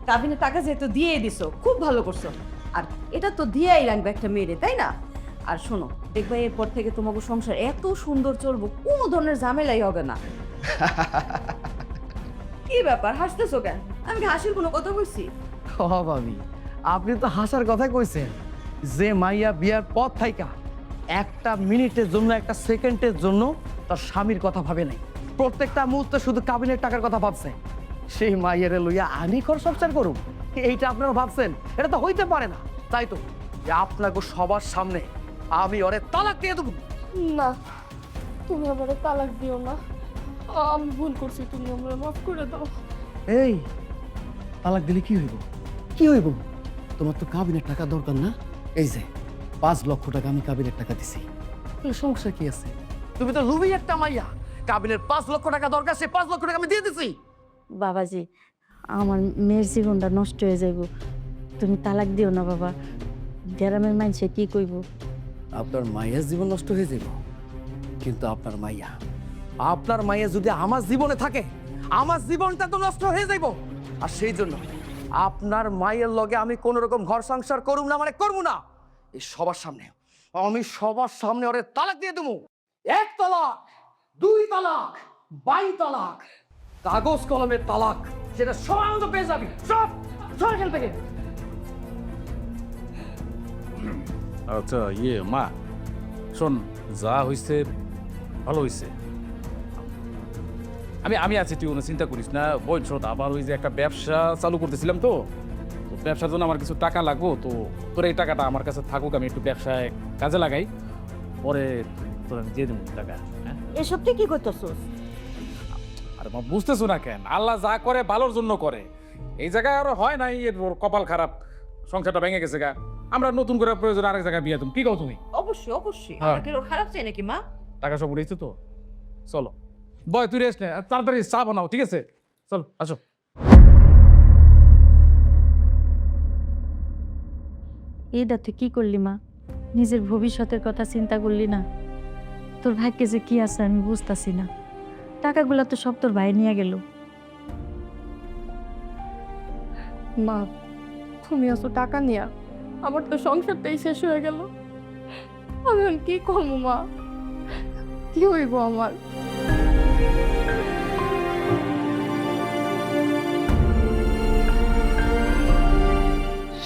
কাবিনে টাকা যেহেতু দিয়ে দিছো, খুব ভালো করছো। আর এটা তো দিয়েই রাখবে একটা মেয়েরে, তাই না? আর শোনো, দেখবা এরপর থেকে তোমাকে সংসার এত সুন্দর চলবো, কোনো ধরনের ঝামেলাই হবে না। কি ব্যাপার, হাসতেছো কেন? আমি কি হাসির কোনো কথা বলছি? ভাবি, আপনি তো হাসার কথা কইছেন। যে মাইয়া বিয়ার পর থাইকা একটা মিনিটের জন্য, একটা সেকেন্ডের জন্য তার স্বামীর কথা ভাবে নাই, প্রত্যেকটা মুহূর্তে শুধু কাবিনের টাকার কথা ভাবছে, সেই মাইয়ারে লইয়া আমি ঘর সংসার করুম, এইটা আপনারা ভাবছেন? এটা তো হইতে পারে না। তাই তো যে আপনাকে সবার সামনে আমি ওরে তালাক দিয়ে দেবো। না, তুমি আমারে তালাক দিও না, আমি ভুল করছি, তুমি আমারে মাফ করে দাও। এই তালাক দিলে কি হইব? কি হইব? তোমার তো কাবিনের টাকা দরকার না? এই যে 5 লক্ষ টাকা আমি কাবিনের টাকা দিছি, সমস্যা কি আছে? তুমি তো লুবি একটা মাইয়া, কাবিনের 5 লক্ষ টাকা দরকার, সে 5 লক্ষ টাকা আমি দিয়ে দিছি। বাবাজি, আমার মেয়ের জীবনটা নষ্ট হয়ে যাইব, তুমি তালাক দিও না বাবা। গ্রামের মানুষে কি কইব? আপনার মাইয়ার জীবন নষ্ট হয়ে যাব, কিন্তু আপনার মাইয়া যদি আমার জীবনে থাকে, আমার জীবনটা তো নষ্ট হয়ে যাইব। আর সেই জন্য আপনার মায়ের লগে আমি কোন রকম ঘর সংসার করুম না, মানে করবো না। এই সবার সামনে আমি সবার সামনে ওরে তালাক দিয়ে দেবো। 1 তালাক, 2 তালাক, 22 তালাক, কাগজ কলমের তালাক, সেটা সময় মতো পেয়ে যাবি। সব সব এখান থেকে। আচ্ছা মা, শোন, যা হইছে ভালো হইছে। আমি আছি, তুই কোনো চিন্তা করিস না। বোন শোন, আবার ওই যে একটা ব্যবসা চালু করতেছিলাম, তো ব্যবসার জন্য আমার কিছু টাকা লাগবো, তো তোর এই টাকাটা আমার কাছে থাকুক, আমি একটু ব্যবসায় কাজে লাগাই, পরে তোর আমি দিয়ে দেবো টাকা। হ্যাঁ, এসব তুই কি করতেছোস? আরে মা বুঝতেছো না কেন? আল্লাহ যা করে ভালোর জন্য করে। এই জায়গায় আর হয় নাই, এর ওর কপাল খারাপ, সংসারটা ভেঙে গেছে গা। আমরা নতুন করে প্রয়োজন আরেক জায়গায় বিয়ে তুমি কি কও তুমি? অবশ্যই অবশ্যই হ্যাঁ। আমাকে ওর খারাপ চাই নাকি মা? টাকা সব উঠেছে তো, চলো বয় তুই রেস্ট নে, আর তাড়াতাড়ি চা বানাও, ঠিক আছে? চল আসো। এইটা তুই কি করলি মা? নিজের ভবিষ্যতের কথা চিন্তা করলি না? তোর ভাগ্যে যে কি আছে আমি বুঝতাছি না। টাকাগুলো তো সব তোর ভাই নিয়ে গেল। মা তুমি আসো টাকা নিয়া, আমার তো সংসারটাই শেষ হয়ে গেল। আমি এখন কি করবো মা? কি হইব আমার?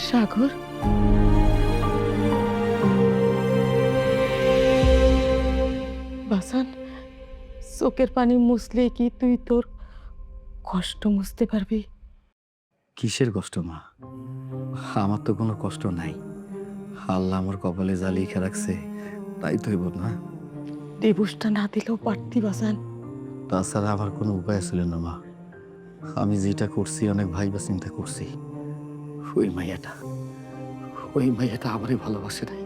সাগর, বাসান, চোখের পানি মুছলে কি তুই তোর কষ্ট মুছতে পারবি? কিসের কষ্ট মা? আমার তো কোনো কষ্ট নাই। আল্লাহ আমার কপালে যা লিখে রাখছে তাই তো হইব না। ডিভোর্সটা না দিলেও পারতি বাসান। তাছাড়া আমার কোনো উপায় ছিল না মা। আমি যেটা করছি অনেক ভাইবা চিন্তা করছি। ওই মাইয়াটা আমারই ভালোবাসে নাই,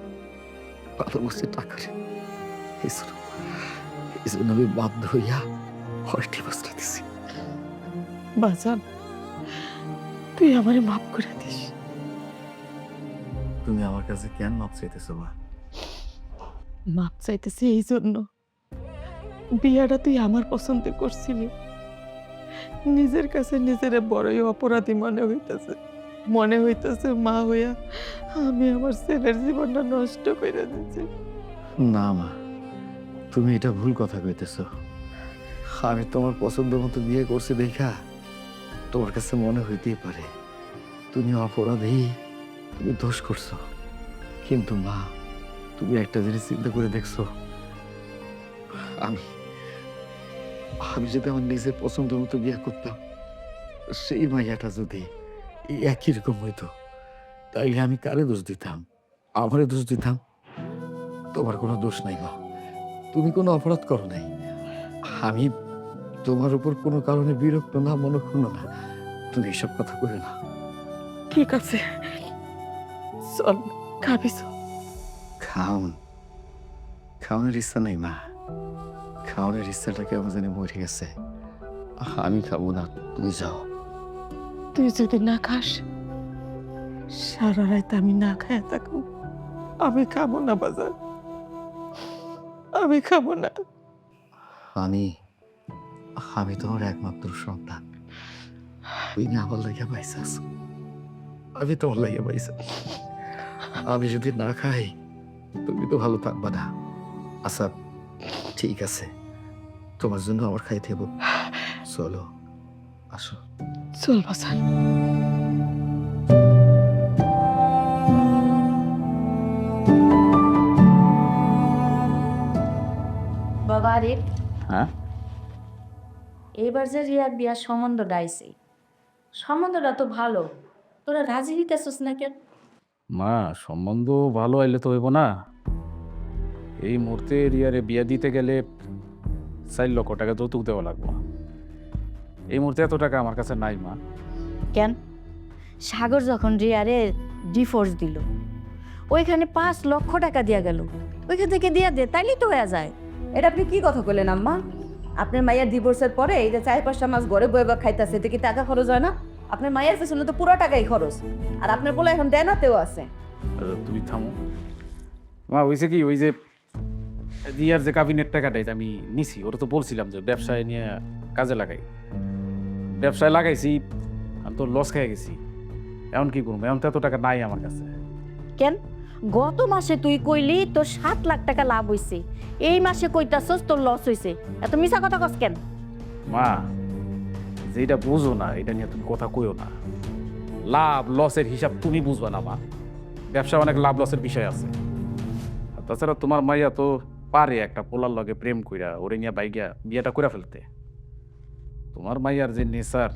ভালোবাসে টাকারে। এই জন্য আমি বাধ্য হইয়া ডিভোর্সটা দিছি। বাসান, তুই আমারে মাফ করে দিস। তুমি আমার কাছে কেন মাপ চাইতেছো মা? মাপ চাইতেছি এই জন্য, বিয়াটা তুই আমার পছন্দ করছিলি। নিজের কাছে নিজের বড়ই অপরাধী মনে হইতেছে মা হইয়া আমি আমার ছেলের জীবনটা নষ্ট করে দিচ্ছি। না মা, তুমি এটা ভুল কথা কইতেছো। আমি তোমার পছন্দ মতো বিয়ে করছি দেখা তোমার কাছে মনে হইতেই পারে তুমি অপরাধী, তুমি দোষ করছো। কিন্তু মা, তুমি একটা জিনিস চিন্তা করে দেখছো, আমি যদি আমার নিজের পছন্দ মতো বিয়ে করতাম, সেই মাইয়াটা যদি এই একই রকম হইতো, তাইলে আমি কারে দোষ দিতাম? আমারে দোষ দিতাম? তোমার কোনো দোষ নাই মা, তুমি কোনো অপরাধ করো নাই। আমি তোমার উপর কোনো কারণে বিরক্ত না, মনক্ষুণ্ণ না। তুমি এসব কথা কইও না। ঠিক আছে, চল খাবি চল। খাওয়ানোর ইচ্ছা নাই মা, খাওয়ানোর ইচ্ছাটা কেমন জানি মরে গেছে। আমি খাবো না, তুমি যাও। তুই যদি না খাস, সারা রাত আমি না খায় থাকবো। আমি খাবো না বাজার, আমি খাবো না। আমি তোমার একমাত্র সন্তান, তুমি আমার লাগিয়া পাইছাস, আমি তোমার লাগিয়া পাইছা। আমি যদি না খাই তুমি তো ভালো থাকবা না। আচ্ছা ঠিক আছে, তোমার জন্য আমার খাইতে হবো। চলো আসো। চল বাজার। বাবা আরিফ, হ্যাঁ, এবার যে রিয়ার বিয়ার সম্বন্ধ ডাইছে, সম্বন্ধটা তো ভালো, তোরা রাজি হইতেছিস না কেন? মা সম্বন্ধ ভালো আইলে তো হইব না। এই মুহূর্তে রিয়ারে বিয়া দিতে গেলে 4 লক্ষ টাকা যৌতুক দেওয়া লাগবে। এই মুহূর্তে এত টাকা আমার কাছে নাই মা। কেন? সাগর যখন রিয়ারে ডিভোর্স দিল, ওইখানে 5 লক্ষ টাকা দিয়া গেল, ওইখান থেকে দিয়া দে, তাইলেই তো হয়ে যায়। এটা আপনি কি কথা কইলেন আম্মা? আপনার মাইয়ার ডিভোর্সের পরে এই যে 4-5 মাস ঘরে বয়ে বা খাইতেছে, এতে কি টাকা খরচ হয় না? আপনার মাইয়ার পেছনে তো পুরো টাকাই খরচ, আর আপনার বলে এখন দেনাতেও আছে। তুমি থামো মা। হয়েছে কি, ওই যে রিয়ার যে কাবিনের টাকাটা এটা আমি নিছি, ওরা তো বলছিলাম যে ব্যবসায় নিয়ে কাজে লাগাই। ব্যবসায় লাগাইছি, আমি তো লস খেয়ে গেছি। এখন কি করবো? এখন তো এত টাকা নাই আমার কাছে। কেন? গত মাসে তুই কইলি তোর 7 লাখ টাকা লাভ হইছে, এই মাসে কইতাছস তোর লস হইছে। এত মিছা কথা কস কেন? মা যেটা বুঝো না এটা নিয়ে তুমি কথা কইও না। লাভ লসের হিসাব তুমি বুঝবা না মা। ব্যবসা অনেক লাভ লসের বিষয় আছে। আর তাছাড়া তোমার মাইয়া তো পারে একটা পোলার লগে প্রেম কইরা ওরে নিয়ে বাইগা বিয়েটা করে ফেলতে। তোমার মাইয়ার যে নেচার,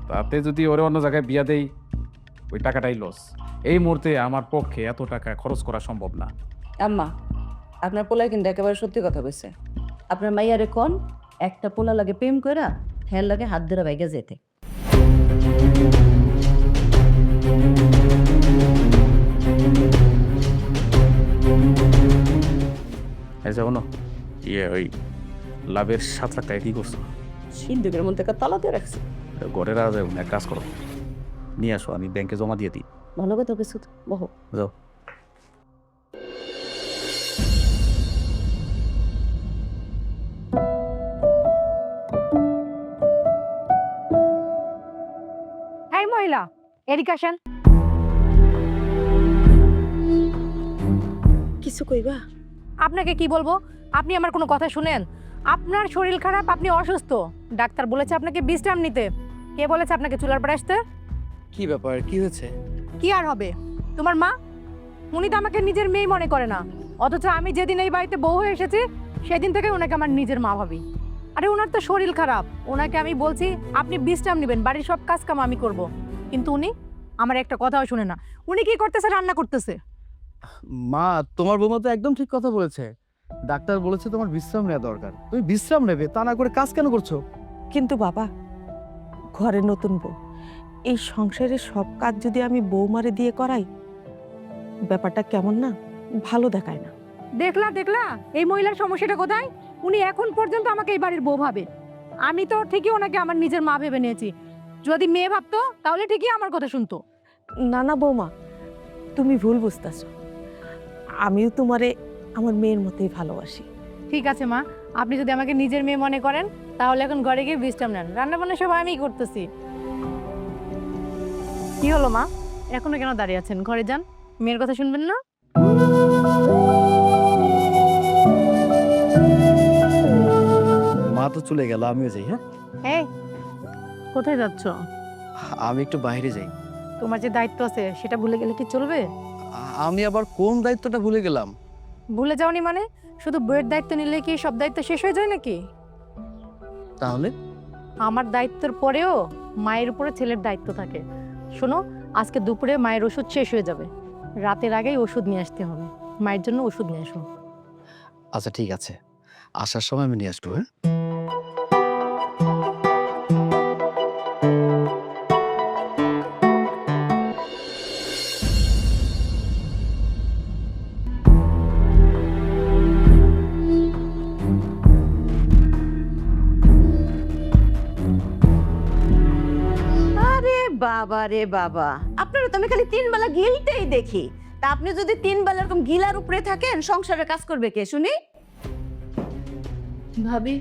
তাতে যদি ওরে অন্য জায়গায় বিয়া দেই, ওই টাকাটাই লস। এই মুহূর্তে আমার পক্ষে এত টাকা খরচ করা সম্ভব না। আম্মা, আপনার পোলায় কিন্তু একেবারে সত্যি কথা কইছে। আপনার মাইয়ারে কোন একটা পোলা লাগে প্রেম কইরা হের লাগে হাত ধরে বাইকে যেতে। এই যাবো না ওই লাভের 7 লাখ টাকা কি করছো? সিন্ধুকের মধ্যে একটা তালা দিয়ে রাখছি। ঘরের আর যাবো না, এক কাজ করো, নিয়ে আসো, আমি ব্যাংকে জমা দিয়ে দিই। ভালো কথা কিছু বহ। যাও। এই মহিলা, এদিকে আসেন। কিছু কইবা? আপনাকে কি বলবো? আপনি আমার কোনো কথা শুনেন? আপনার শরীর খারাপ, আপনি অসুস্থ, ডাক্তার বলেছে আপনাকে বিশ্রাম নিতে। কে বলেছে আপনাকে চুলার পরে আসতে? কি ব্যাপার, কি হয়েছে? কি আর হবে, তোমার মা, উনি তো আমাকে নিজের মেয়ে মনে করে না, অথচ আমি যেদিন এই বাড়িতে বউ হয়ে এসেছি সেদিন থেকে ওনাকে আমার নিজের মা ভাবি। আরে ওনার তো শরীর খারাপ, ওনাকে আমি বলছি আপনি বিশ্রাম নেবেন, বাড়ির সব কাজ কাম আমি করব, কিন্তু উনি আমার একটা কথাও শুনে না। উনি কি করতেছে? রান্না করতেছে। মা, তোমার বৌমা তো একদম ঠিক কথা বলেছে। ডাক্তার বলেছে তোমার বিশ্রাম নেওয়া দরকার, তুমি বিশ্রাম নেবে, তা না করে কাজ কেন করছো? কিন্তু বাবা, ঘরে নতুন বউ, এই সংসারের সব কাজ যদি আমি বৌমারে দিয়ে করাই, ব্যাপারটা কেমন না ভালো দেখায় না। দেখলা দেখলা এই মহিলার সমস্যাটা কোথায়? উনি এখন পর্যন্ত আমাকে এই বাড়ির বউ ভাবে, আমি তো ঠিকই ওনাকে আমার নিজের মা ভেবে নিয়েছি। যদি মেয়ে ভাবতো তাহলে ঠিকই আমার কথা শুনতো। না না বৌমা, তুমি ভুল বুঝতেছো। আমিও তোমারে আমার মেয়ের মতোই ভালোবাসি। ঠিক আছে মা, আপনি যদি আমাকে নিজের মেয়ে মনে করেন তাহলে এখন ঘরে গিয়ে বিশ্রাম নেন, রান্না বান্না সব আমিই করতেছি। কি হলো মা, এখনো কেন দাঁড়িয়ে আছেন? ঘরে যান, মেয়ের কথা শুনবেন না? মা তো চলে গেল, আমিও যাই। হ্যাঁ, এই কোথায় যাচ্ছ? আমি একটু বাইরে যাই। তোমার যে দায়িত্ব আছে সেটা ভুলে গেলে কি চলবে? আমি আবার কোন দায়িত্বটা ভুলে গেলাম? ভুলে যাওনি মানে? শুধু বইয়ের দায়িত্ব নিলে কি সব দায়িত্ব শেষ হয়ে যায় নাকি? তাহলে আমার দায়িত্বের পরেও মায়ের উপরে ছেলের দায়িত্ব থাকে। শোনো, আজকে দুপুরে মায়ের ওষুধ শেষ হয়ে যাবে, রাতের আগেই ওষুধ নিয়ে আসতে হবে। মায়ের জন্য ওষুধ নিয়ে আসো। আচ্ছা ঠিক আছে, আসার সময় আমি নিয়ে আসবো। হ্যাঁ, আরে বাবা রে বাবা, আপনারা তো আমি খালি 3 বেলা গিলতেই দেখি। তা আপনি যদি 3 বেলা এরকম গিলার উপরে থাকেন, সংসারের কাজ করবে কে শুনি? ভাবি,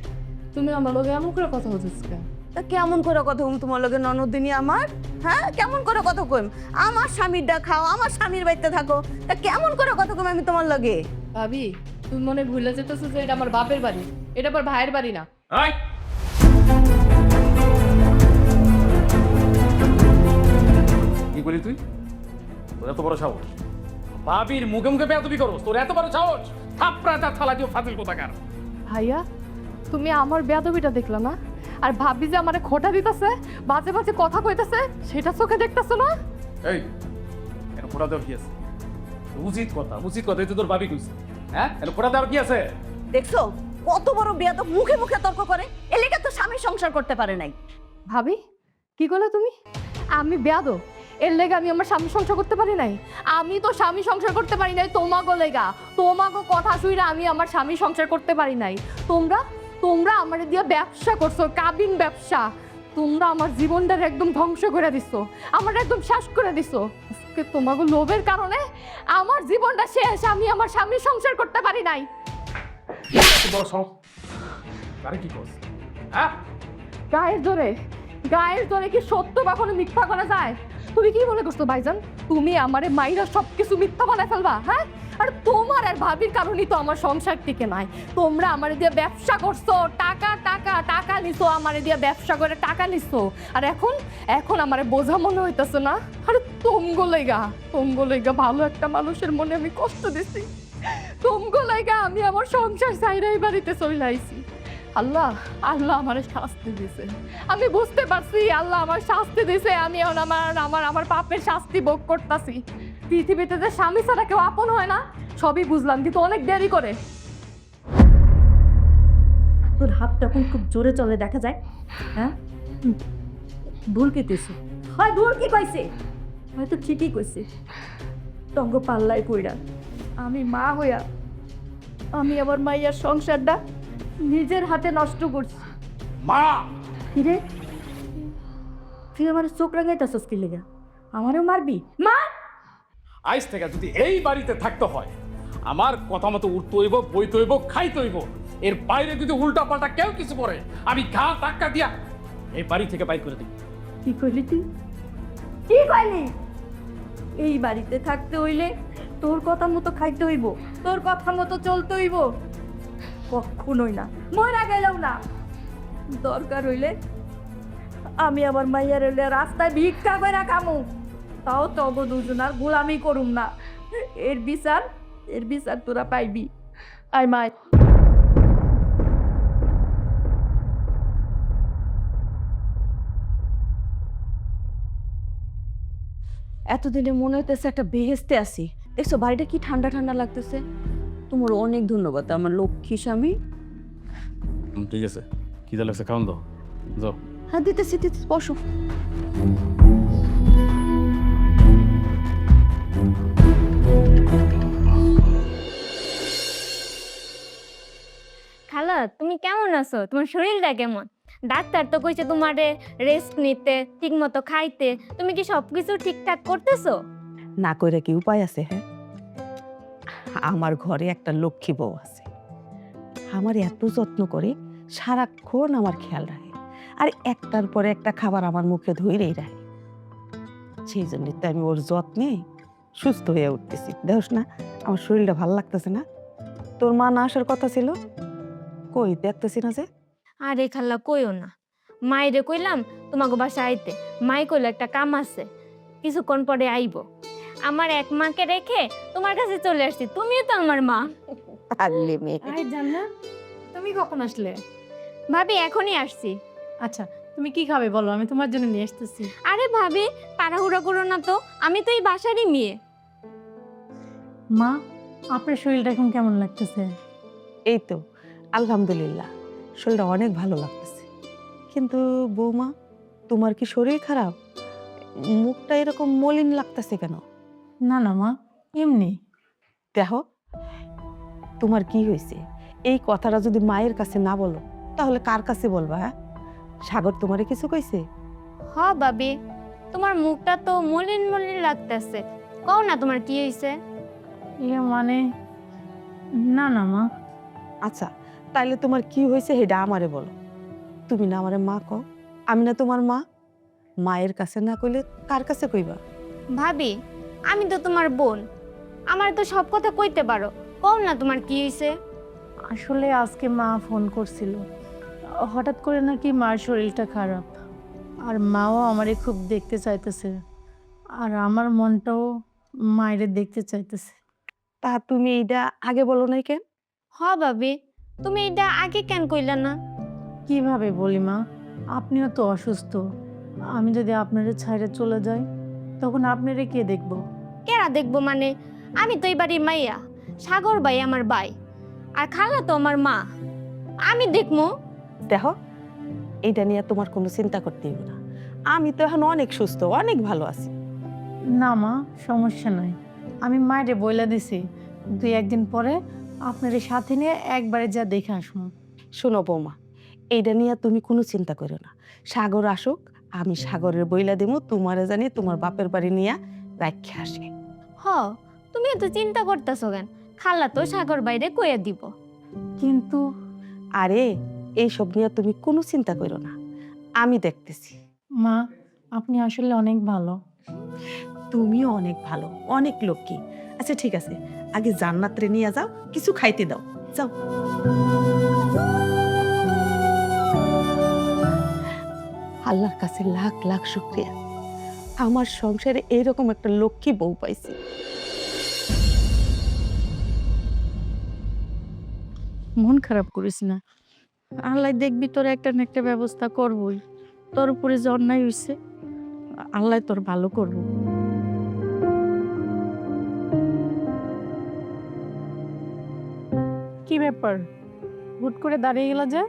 তুমি আমার লগে এমন করে কথা বলছিস কেন? তা কেমন করে কথা কম তোমার লগে ননদিনী আমার? হ্যাঁ, কেমন করে কথা কম? আমার স্বামীরটা খাও, আমার স্বামীর বাড়িতে থাকো, তা কেমন করে কথা কম আমি তোমার লগে? ভাবি, তুমি মনে ভুলে যেতেছো যে এটা আমার বাপের বাড়ি, এটা আমার ভাইয়ের বাড়ি না। কি বলি তুই? তোর এত বড় সাহস, ভাবির মুখে মুখে বেয়াদবি করো? তোর এত বড় সাহস? থাপড়াটা থালা দিও ফাজিল কোথাকার। ভাইয়া, তুমি আমার বেয়াদবিটা দেখলা না? আর ভাবি যে আমারে খোটা দিতেছে, বাজে বাজে কথা কইতেছে, সেটা চোখে দেখতেছো না? এই এর ফোড়া দেওয়ার কি আছে? উচিত কথা, উচিত কথা তুই তোর ভাবি কইছিস। হ্যাঁ, এর ফোড়া দেওয়ার কি আছে? দেখছো কত বড় বেয়াদব, মুখে মুখে তর্ক করে। এলাকা তো স্বামীর সংসার করতে পারে নাই। ভাবি, কি করলে তুমি? আমি বেয়াদব? এর লেগে আমি আমার স্বামী সংসার করতে পারি নাই? আমি তো স্বামী সংসার করতে পারি নাই তোমাগো লেগা। তোমাগো কথা শুইরা আমি আমার স্বামী সংসার করতে পারি নাই। তোমরা তোমরা আমার দিয়ে ব্যবসা করছো, কাবিন ব্যবসা। তোমরা আমার জীবনটার একদম ধ্বংস করে দিছো, আমার একদম শেষ করে দিছো। আজকে তোমাগো লোভের কারণে আমার জীবনটা শেষ, আমি আমার স্বামী সংসার করতে পারি নাই। এত বড় সাহস, আরে কি করছ? হ্যাঁ, গায়ের জোরে কি সত্য কখনো মিথ্যা করা যায়? তুমি কি মনে করছো ভাইজান, তুমি আমারে মাইরা সবকিছু মিথ্যা বানায় ফেলবা? হ্যাঁ, আর তোমার আর ভাবির কারণেই তো আমার সংসার টিকে নাই। তোমরা আমারে দিয়ে ব্যবসা করছো, টাকা টাকা টাকা নিছো, আমারে দিয়ে ব্যবসা করে টাকা নিছো, আর এখন আমারে বোঝা মনে হইতেছে না? আরে তোমগো লাইগা ভালো একটা মানুষের মনে আমি কষ্ট দিছি, তোমগো লাইগা আমি আমার সংসার ছাইরাই বাড়িতে চলে আইছি। আল্লাহ আমারে শাস্তি দিছে, আমি বুঝতে পারছি আল্লাহ আমার শাস্তি দিছে। আমি এখন আমার পাপের শাস্তি ভোগ করতেছি। পৃথিবীতে যে স্বামী ছাড়া কেউ আপন হয় না সবই বুঝলাম, কিন্তু অনেক দেরি করে। তোর হাত তখন খুব জোরে চলে দেখা যায়। হ্যাঁ, ভুল কেতেছো। হয় ভুল কি কইছে, হয়তো ঠিকই কইছে। টঙ্গ পাল্লায় কইরা আমি মা হইয়া আমি আমার মাইয়ার সংসারটা নিজের হাতে নষ্ট করছি। মা কিরে, তুই আমার চোখ রাঙাইতেছস কি লেগা? আমারও মারবি? মা, আইস থেকে যদি এই বাড়িতে থাকতে হয় আমার কথা মতো উঠতে হইব, বইতে হইব, খাইতে হইব। এর বাইরে যদি উল্টা পাল্টা কেউ কিছু করে আমি ঘা ধাক্কা দিয়া এই বাড়ি থেকে বাইর করে দিই। কি কইলি তুই? কি কইলি? এই বাড়িতে থাকতে হইলে তোর কথা মতো খাইতে হইব, তোর কথা মতো চলতে হইব। কখনোই না, মইরা গেলেও না। দরকার হইলে আমি আমার মাইয়ার হইলে রাস্তায় ভিক্ষা করে খামু, তাও তব দুজনার গোলামি করুম না। এর বিচার তোরা পাইবি। আয় মাই। এতদিনে মনে হইতেছে একটা বেহেস্তে আছি। দেখছো বাড়িটা কি ঠান্ডা ঠান্ডা লাগতেছে। তোমার অনেক ধন্যবাদ আমার লক্ষ্মী স্বামী। ঠিক আছে, কি যা লাগছে খাওয়ান দাও, যাও। হ্যাঁ দিতেছি, বসো। খালা তুমি কেমন আছো? তোমার শরীরটা কেমন? ডাক্তার তো কইছে তোমারে রেস্ট নিতে, ঠিক মতো খাইতে। তুমি কি সবকিছু ঠিকঠাক করতেছো? না কইরা কি উপায় আছে? হ্যাঁ, আমার ঘরে একটা লক্ষ্মী বউ আছে, আমার এত যত্ন করে, সারাক্ষণ আমার খেয়াল রাখে, আর একটার পরে একটা খাবার আমার মুখে ধইরেই রাখে। সেই জন্যই তো আমি ওর যত্নে সুস্থ হয়ে উঠতেছি। দেখোস না আমার শরীরটা ভালো লাগতেছে না? তোর মা না আসার কথা ছিল, কই দেখতেছি না যে। আরে খালা কইও না, মাইরে কইলাম তোমাকে বাসা আইতে। মাই কইলো একটা কাম আছে, কিছুক্ষণ পরে আইবো। আমার এক মাকে রেখে তোমার কাছে চলে আসছি, তুমিও তো আমার মা। পাগলি মেয়ে। আরে জান্নাত, তুমি কখন আসলে? ভাবি এখনই আসছি। আচ্ছা, তুমি কি খাবে বলো, আমি তোমার জন্য নিয়ে আসতেছি। আরে ভাবি তাড়াহুড়া করো না তো, আমি তো এই বাসারই মেয়ে। মা, আপনার শরীরটা এখন কেমন লাগতেছে? এই তো আলহামদুলিল্লাহ, শরীরটা অনেক ভালো লাগতেছে। কিন্তু বৌমা, তোমার কি শরীর খারাপ? মুখটা এরকম মলিন লাগতেছে কেন? না না মা, এমনি। দেখো তোমার কি হয়েছে, এই কথাটা যদি মায়ের কাছে না বলো তাহলে কার কাছে বলবা? হ্যাঁ, সাগর তোমারে কিছু কইছে? হ ভাবি, তোমার মুখটা তো মলিন মলিন লাগতেছে, কও না তোমার কি হইছে? মানে না না মা। আচ্ছা, তাইলে তোমার কি হয়েছে সেটা আমারে বলো। তুমি না আমারে মা কও, আমি না তোমার মা? মায়ের কাছে না কইলে কার কাছে কইবা? ভাবি আমি তো তোমার বোন, আমার তো সব কথা কইতে পারো, কও না তোমার কি হইছে? আসলে আজকে মা ফোন করছিল, হঠাৎ করে নাকি মার শরীরটা খারাপ, আর মাও আমারে খুব দেখতে চাইতেছে, আর আমার মনটাও মায়ের দেখতে চাইতেছে। তা তুমি এইটা আগে বলো নাই কেন? হ ভাবি, তুমি এটা আগে কেন কইলা না? কিভাবে বলি মা, আপনিও তো অসুস্থ। আমি যদি আপনারে ছাইরে চলে যাই তখন আপনারে কে দেখবো? কেরা দেখবো মানে? আমি তো এই বাড়ির মাইয়া, সাগর ভাই আমার ভাই, আর খালা তো আমার মা, আমি দেখবো। দেখো, এইটা নিয়ে তোমার কোনো চিন্তা করতে হবে না। আমি তো এখন অনেক সুস্থ, অনেক ভালো আছি। না মা, সমস্যা নাই, আমি মায়েরে বইলা দিছি 2-1 দিন পরে আপনার সাথে নিয়ে একবারে যা দেখে আসবো। শোনো বৌমা, এইটা নিয়ে তুমি কোনো চিন্তা করো না। সাগর আসুক, আমি সাগরের বইলা দেবো, তোমারে জানি তোমার বাপের বাড়ি নিয়ে রাখে আসে। হ, তুমি তো চিন্তা করতেছো কেন? খালা তো সাগর বাইরে কইয়া দিব। কিন্তু আরে এইসব নিয়ে তুমি কোনো চিন্তা করো না, আমি দেখতেছি। মা, আপনি আসলে অনেক ভালো। তুমিও অনেক ভালো, অনেক লক্ষ্মী। আচ্ছা ঠিক আছে, আগে জান্নাতরে নিয়ে যাও, কিছু খাইতে দাও, যাও। আল্লাহর কাছে লাখ লাখ শুকরিয়া, আমার সংসারে এইরকম একটা লক্ষ্মী বউ পাইছি। মন খারাপ করিস না, আল্লাহ দেখবি তোর একটা না একটা ব্যবস্থা করবই। তোর উপরে যে অন্যায় হয়েছে, আল্লাহ তোর ভালো করব। কি ব্যাপার, হুট করে দাঁড়িয়ে গেল যে?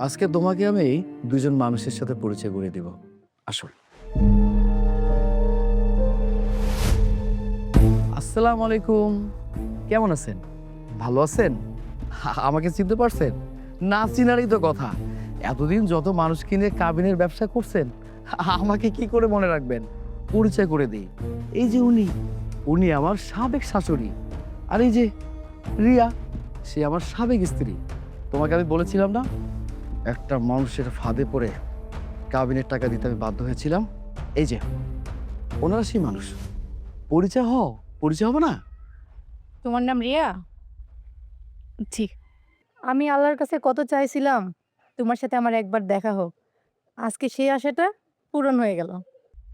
আজকে তোমাকে আমি দুজন মানুষের সাথে পরিচয় করে দিব। আসো। আসসালামু আলাইকুম, কেমন আছেন? ভালো আছেন? আমাকে চিনতে পারছেন? না চিনারই তো কথা। এতদিন যত মানুষ কিনে কাবিনের ব্যবসা করছেন, আমাকে কি করে মনে রাখবেন? পরিচয় করে দিই। এই যে উনি আমার সাবেক শাশুড়ি, আর এই যে রিয়া, সে আমার সাবেক স্ত্রী। তোমাকে আমি বলেছিলাম না, একটা মানুষের ফাঁদে পড়ে কাবিনের টাকা দিতে আমি বাধ্য হয়েছিলাম। এই যে ওনারা সেই মানুষ। পরিচয় পরিচয় হবে না? তোমার নাম রিয়া? জি। আমি আল্লাহর কাছে কত চাইছিলাম তোমার সাথে আমার একবার দেখা হোক। আজকে সেই আশাটা পূরণ হয়ে গেল।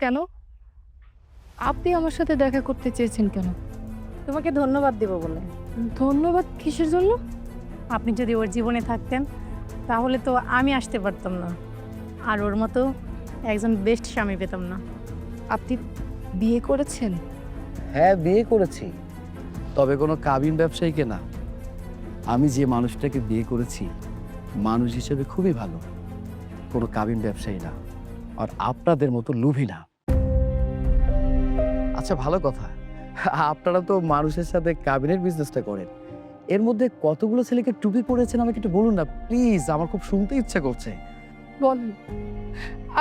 কেন আপনি আমার সাথে দেখা করতে চেয়েছেন কেন? তোমাকে ধন্যবাদ দেব বলে। ধন্যবাদ কিসের জন্য? আপনি যদি ওর জীবনে থাকতেন তাহলে তো আমি আসতে পারতাম না, আর ওর মতো একজন বেস্ট স্বামী পেতাম না। আপনি বিয়ে করেছেন? হ্যাঁ, বিয়ে করেছি, তবে কোনো কাবিন ব্যবসায়ীকে না। আমি যে মানুষটাকে বিয়ে করেছি মানুষ হিসেবে খুবই ভালো, কোনো কাবিন ব্যবসায়ী না, আর আপনাদের মতো লোভী না। আচ্ছা, ভালো কথা, আপনারা তো মানুষের সাথে কাবিনের বিজনেসটা করেন। এর মধ্যে কতগুলো ছেলেকে টুপি পরেছেন আমাকে একটু বলুন না প্লিজ, আমার খুব শুনতে ইচ্ছা করছে। বলেন,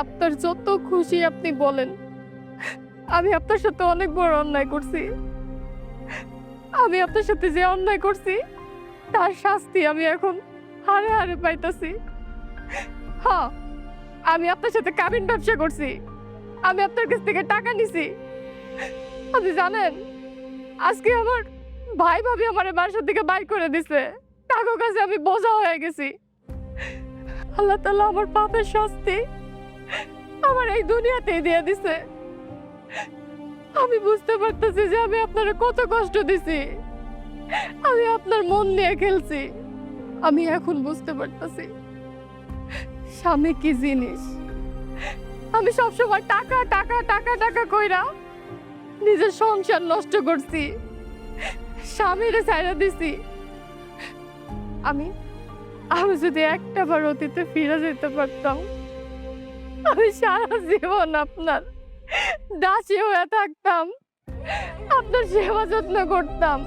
আপনার যত খুশি আপনি বলেন। আমি আপনার সাথে অনেক বড় অন্যায় করছি। আমি আপনার সাথে যে অন্যায় করছি তার শাস্তি আমি এখন হারে হারে পাইতাছি। হ্যাঁ, আমি আপনার সাথে কাবিন ব্যবসা করছি, আমি আপনার কাছ থেকে টাকা নিছি। আপনি জানেন, আজকে আমার ভাই ভাবি আমার বাসার দিকে বাইর করে দিছে। কাকু কাছে আমি বোঝা হয়ে গেছি। আল্লাহ তাআলা আমার পাপের শাস্তি আমার এই দুনিয়াতেই দিয়ে দিছে। আমি বুঝতে পারতেছি যে আমি আপনার কত কষ্ট দিছি, আমি আপনার মন নিয়ে খেলছি। আমি এখন বুঝতে পারতেছি স্বামী কি জিনিস। আমি সবসময় টাকা টাকা টাকা টাকা কইরা নিজের সংসার নষ্ট করছি, স্বামীরে ছাইড়া দিছি। আমি আমি যদি একটা বার অতীতে ফিরে যেতে পারতাম, আমি সারা জীবন আপনার দাসী হয়ে থাকতাম, আপনার সেবা যত্ন করতাম।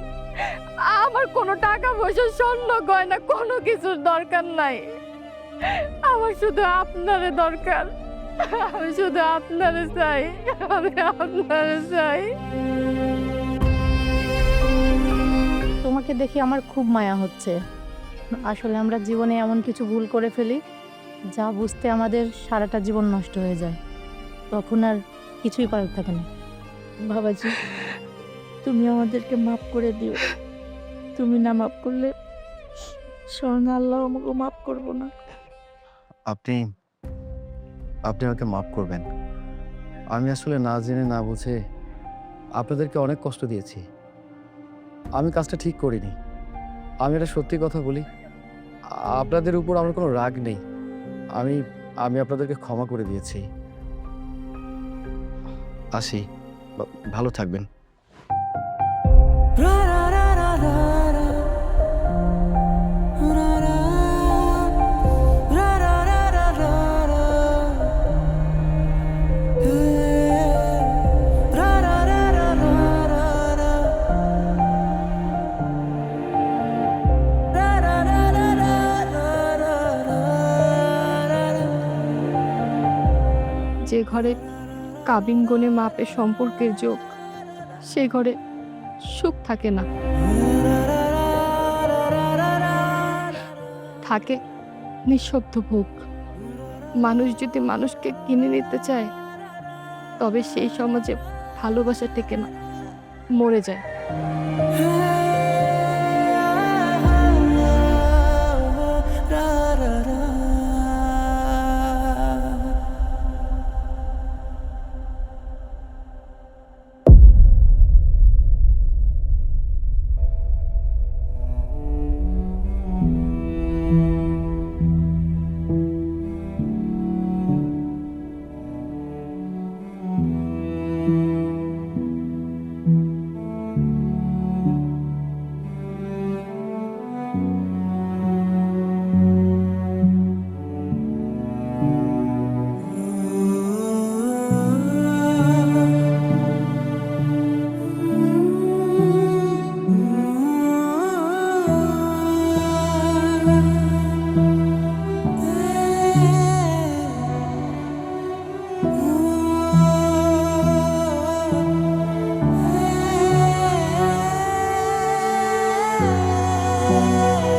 আমার কোনো টাকা পয়সা, স্বর্ণ গয়না কোনো কিছুর দরকার নাই। আমার শুধু আপনারে দরকার। আমি শুধু আপনারে চাই, আমি আপনারে চাই। তোমাকে দেখে আমার খুব মায়া হচ্ছে। আসলে আমরা জীবনে এমন কিছু ভুল করে ফেলি যা বুঝতে আমাদের সারাটা জীবন নষ্ট হয়ে যায়, তখন আর কিছুই করার থাকে না। বাবাজি, তুমি আমাদেরকে মাফ করে দিও। তুমি না মাফ করলে স্বর্ণ আল্লাহ আমাকে মাফ করবো না। আপনি আপনি আমাকে মাফ করবেন। আমি আসলে না জেনে না বুঝে আপনাদেরকে অনেক কষ্ট দিয়েছি। আমি কাজটা ঠিক করিনি। আমি এটা সত্যি কথা বলি, আপনাদের উপর আমার কোনো রাগ নেই। আমি আমি আপনাদেরকে ক্ষমা করে দিয়েছি। আসি, ভালো থাকবেন। যে ঘরে কাবিন গনে মাপে সম্পর্কের যোগ, সেই ঘরে সুখ থাকে না, থাকে নিঃশব্দ ভোগ। মানুষ যদি মানুষকে কিনে নিতে চায়, তবে সেই সমাজে ভালোবাসা টেকে না, মরে যায়। Thank you.